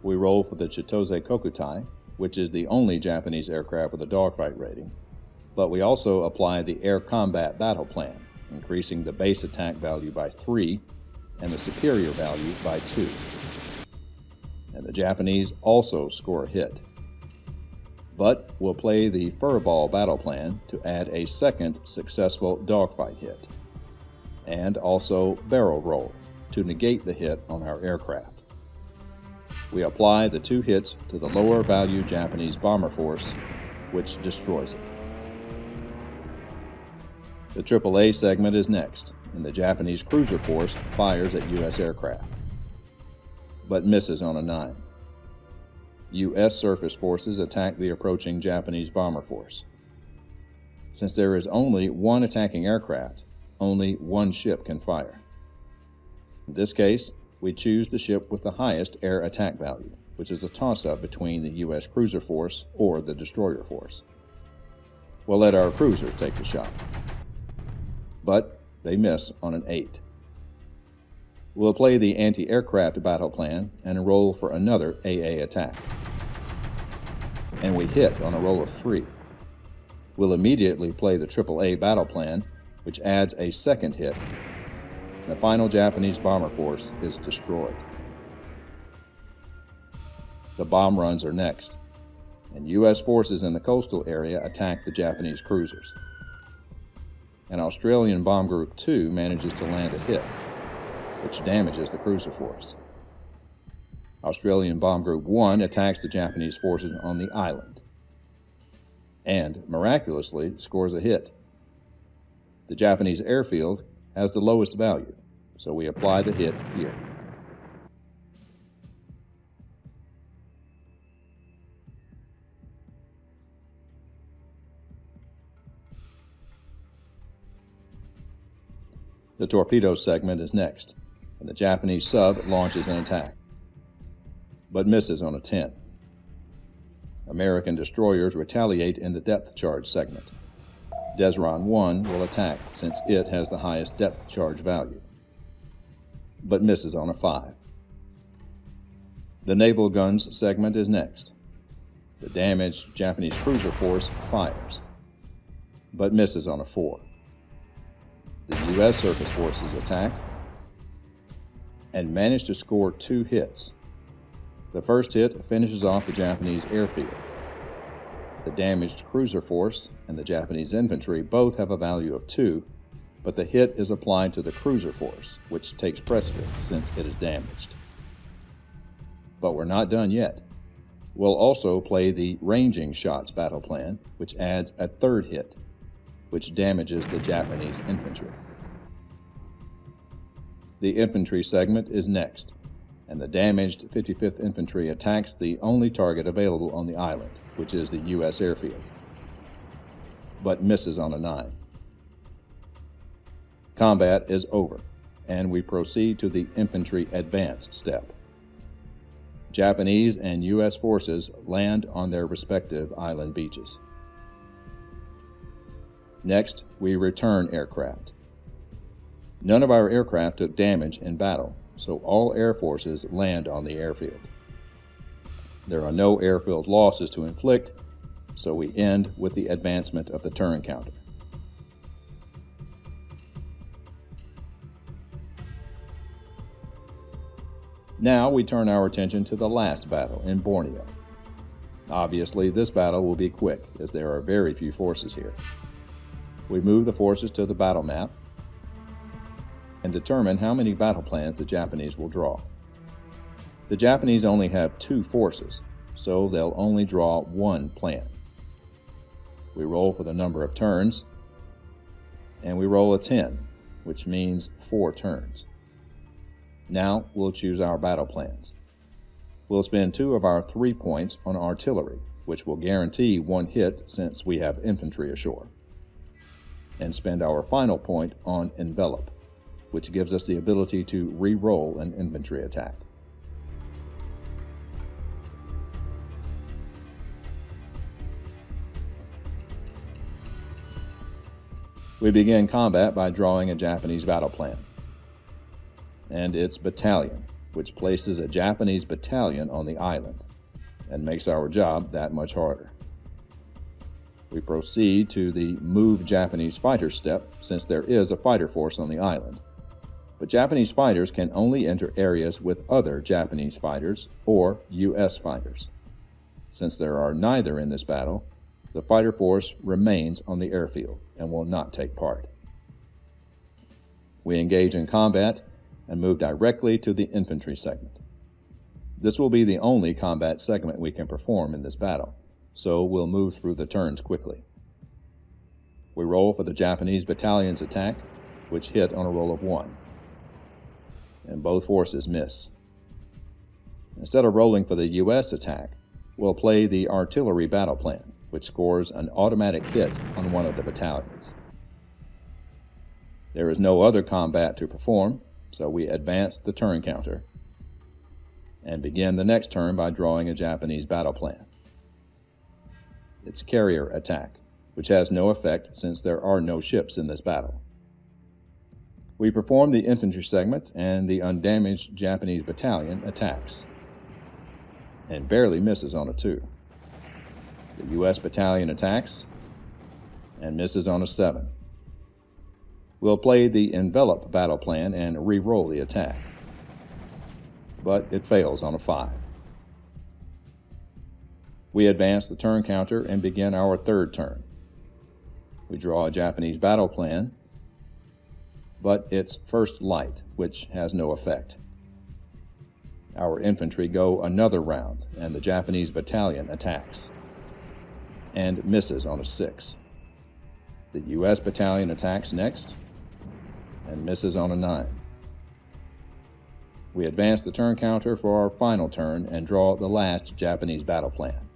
A: We roll for the Chitose Kokutai, which is the only Japanese aircraft with a dogfight rating, but we also apply the air combat battle plan, increasing the base attack value by 3 and the superior value by 2. And the Japanese also score a hit. But we'll play the furball battle plan to add a second successful dogfight hit, and also barrel roll to negate the hit on our aircraft. We apply the 2 hits to the lower value Japanese bomber force, which destroys it. The AAA segment is next, and the Japanese cruiser force fires at U.S. aircraft, but misses on a 9. U.S. surface forces attack the approaching Japanese bomber force. Since there is only 1 attacking aircraft, only 1 ship can fire. In this case, we choose the ship with the highest air attack value, which is a toss-up between the U.S. cruiser force or the destroyer force. We'll let our cruisers take the shot, but they miss on an 8. We'll play the anti-aircraft battle plan and roll for another AA attack. And we hit on a roll of 3. We'll immediately play the AAA battle plan, which adds a second hit. The final Japanese bomber force is destroyed. The bomb runs are next. and U.S. forces in the coastal area attack the Japanese cruisers. An Australian Bomb Group 2 manages to land a hit, which damages the cruiser force. Australian Bomb Group 1 attacks the Japanese forces on the island, and miraculously scores a hit. The Japanese airfield has the lowest value, so we apply the hit here. The torpedo segment is next, and the Japanese sub launches an attack, but misses on a 10. American destroyers retaliate in the depth charge segment. Desron 1 will attack since it has the highest depth charge value, but misses on a 5. The naval guns segment is next. The damaged Japanese cruiser force fires, but misses on a 4. The U.S. surface forces attack and manage to score 2 hits. The first hit finishes off the Japanese airfield. The damaged cruiser force and the Japanese infantry both have a value of 2, but the hit is applied to the cruiser force, which takes precedence since it is damaged. But we're not done yet. We'll also play the ranging shots battle plan, which adds a 3rd hit, which damages the Japanese infantry. The infantry segment is next, and the damaged 55th Infantry attacks the only target available on the island, which is the U.S. airfield, but misses on a 9. Combat is over, and we proceed to the infantry advance step. Japanese and U.S. forces land on their respective island beaches. Next, we return aircraft. None of our aircraft took damage in battle, so all air forces land on the airfield. There are no airfield losses to inflict, so we end with the advancement of the turn counter. Now we turn our attention to the last battle in Borneo. Obviously, this battle will be quick, as there are very few forces here. We move the forces to the battle map and determine how many battle plans the Japanese will draw. The Japanese only have 2 forces, so they'll only draw 1 plan. We roll for the number of turns, and we roll a 10, which means 4 turns. Now we'll choose our battle plans. We'll spend 2 of our 3 points on artillery, which will guarantee 1 hit since we have infantry ashore, and spend our final point on envelop, which gives us the ability to re-roll an infantry attack. We begin combat by drawing a Japanese battle plan, and it's battalion, which places a Japanese battalion on the island and makes our job that much harder. We proceed to the move Japanese fighters step since there is a fighter force on the island. But Japanese fighters can only enter areas with other Japanese fighters or U.S. fighters. Since there are neither in this battle, the fighter force remains on the airfield and will not take part. We engage in combat and move directly to the infantry segment. This will be the only combat segment we can perform in this battle, so we'll move through the turns quickly. We roll for the Japanese battalion's attack, which hit on a roll of 1. And both forces miss. Instead of rolling for the U.S. attack, we'll play the artillery battle plan, which scores an automatic hit on one of the battalions. There is no other combat to perform, so we advance the turn counter and begin the next turn by drawing a Japanese battle plan. It's carrier attack, which has no effect since there are no ships in this battle. We perform the infantry segment, and the undamaged Japanese battalion attacks, and barely misses on a 2. The U.S. battalion attacks, and misses on a 7. We'll play the envelop battle plan and re-roll the attack, but it fails on a 5. We advance the turn counter and begin our third turn. We draw a Japanese battle plan, but it's first light, which has no effect. Our infantry go another round, and the Japanese battalion attacks, and misses on a 6. The U.S. battalion attacks next, and misses on a 9. We advance the turn counter for our final turn and draw the last Japanese battle plan,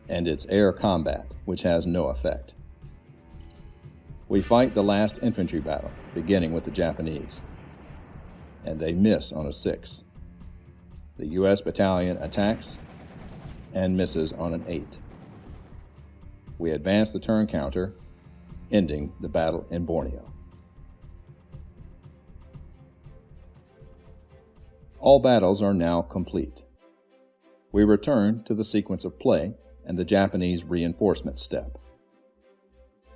A: and it's air combat, which has no effect. We fight the last infantry battle, beginning with the Japanese, and they miss on a 6. The U.S. battalion attacks and misses on an 8. We advance the turn counter, ending the battle in Borneo. All battles are now complete. We return to the sequence of play and the Japanese reinforcement step.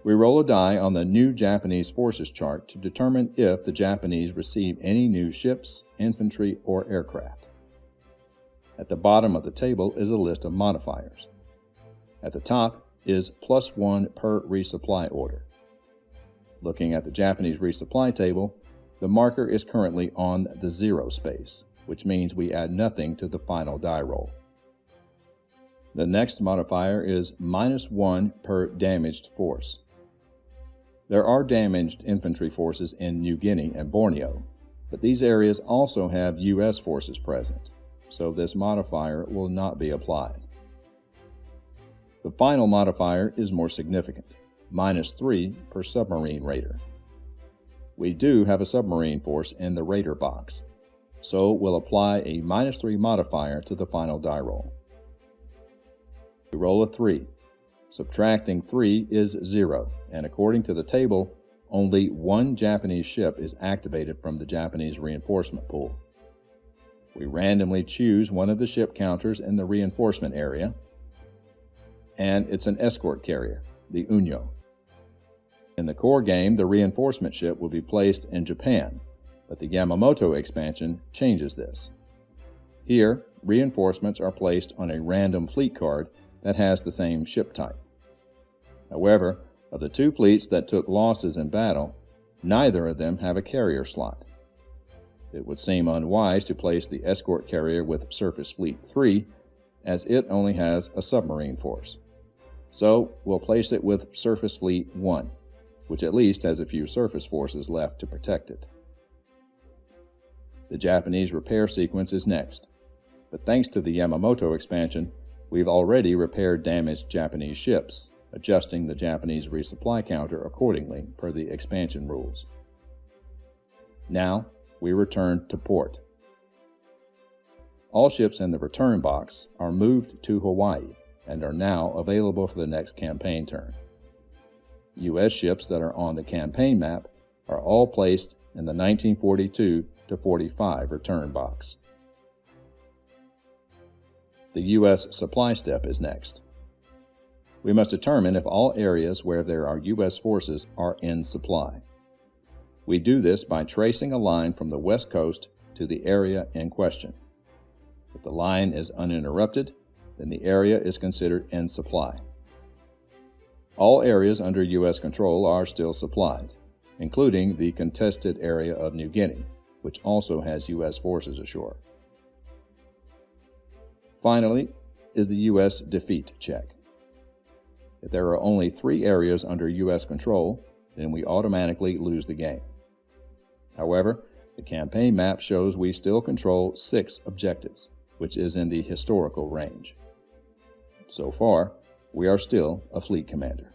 A: We roll a die on the new Japanese forces chart to determine if the Japanese receive any new ships, infantry, or aircraft. At the bottom of the table is a list of modifiers. At the top is +1 per resupply order. Looking at the Japanese resupply table, the marker is currently on the 0 space, which means we add nothing to the final die roll. The next modifier is -1 per damaged force. There are damaged infantry forces in New Guinea and Borneo, but these areas also have U.S. forces present, so this modifier will not be applied. The final modifier is more significant, -3 per submarine raider. We do have a submarine force in the raider box, so we'll apply a -3 modifier to the final die roll. We roll a 3. Subtracting 3 is 0, and according to the table, only 1 Japanese ship is activated from the Japanese reinforcement pool. We randomly choose one of the ship counters in the reinforcement area, and it's an escort carrier, the Unyo. In the core game, the reinforcement ship will be placed in Japan, but the Yamamoto expansion changes this. Here, reinforcements are placed on a random fleet card that has the same ship type. However, of the 2 fleets that took losses in battle, neither of them have a carrier slot. It would seem unwise to place the escort carrier with Surface Fleet 3, as it only has a submarine force. So we'll place it with Surface Fleet 1, which at least has a few surface forces left to protect it. The Japanese repair sequence is next, but thanks to the Yamamoto expansion, we've already repaired damaged Japanese ships, adjusting the Japanese resupply counter accordingly per the expansion rules. Now, we return to port. All ships in the return box are moved to Hawaii and are now available for the next campaign turn. U.S. ships that are on the campaign map are all placed in the 1942 to 45 return box. The U.S. supply step is next. We must determine if all areas where there are U.S. forces are in supply. We do this by tracing a line from the west coast to the area in question. If the line is uninterrupted, then the area is considered in supply. All areas under U.S. control are still supplied, including the contested area of New Guinea, which also has U.S. forces ashore. Finally is the U.S. defeat check. If there are only 3 areas under U.S. control, then we automatically lose the game. However, the campaign map shows we still control 6 objectives, which is in the historical range. So far, we are still a fleet commander.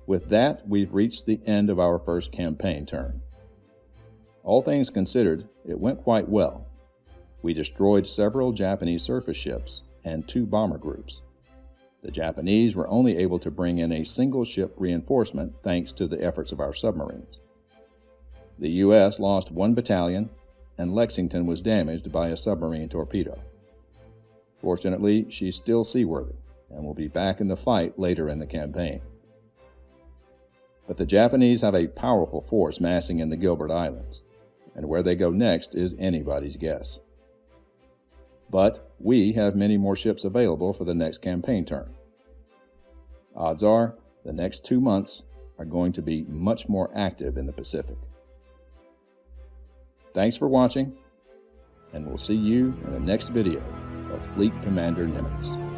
A: With that, we've reached the end of our first campaign turn. All things considered, it went quite well. We destroyed several Japanese surface ships and 2 bomber groups. The Japanese were only able to bring in a single ship reinforcement thanks to the efforts of our submarines. The U.S. lost 1 battalion, and Lexington was damaged by a submarine torpedo. Fortunately, she's still seaworthy and will be back in the fight later in the campaign. But the Japanese have a powerful force massing in the Gilbert Islands, and where they go next is anybody's guess. but we have many more ships available for the next campaign turn. Odds are the next 2 months are going to be much more active in the Pacific. Thanks for watching, and we'll see you in the next video of Fleet Commander Nimitz.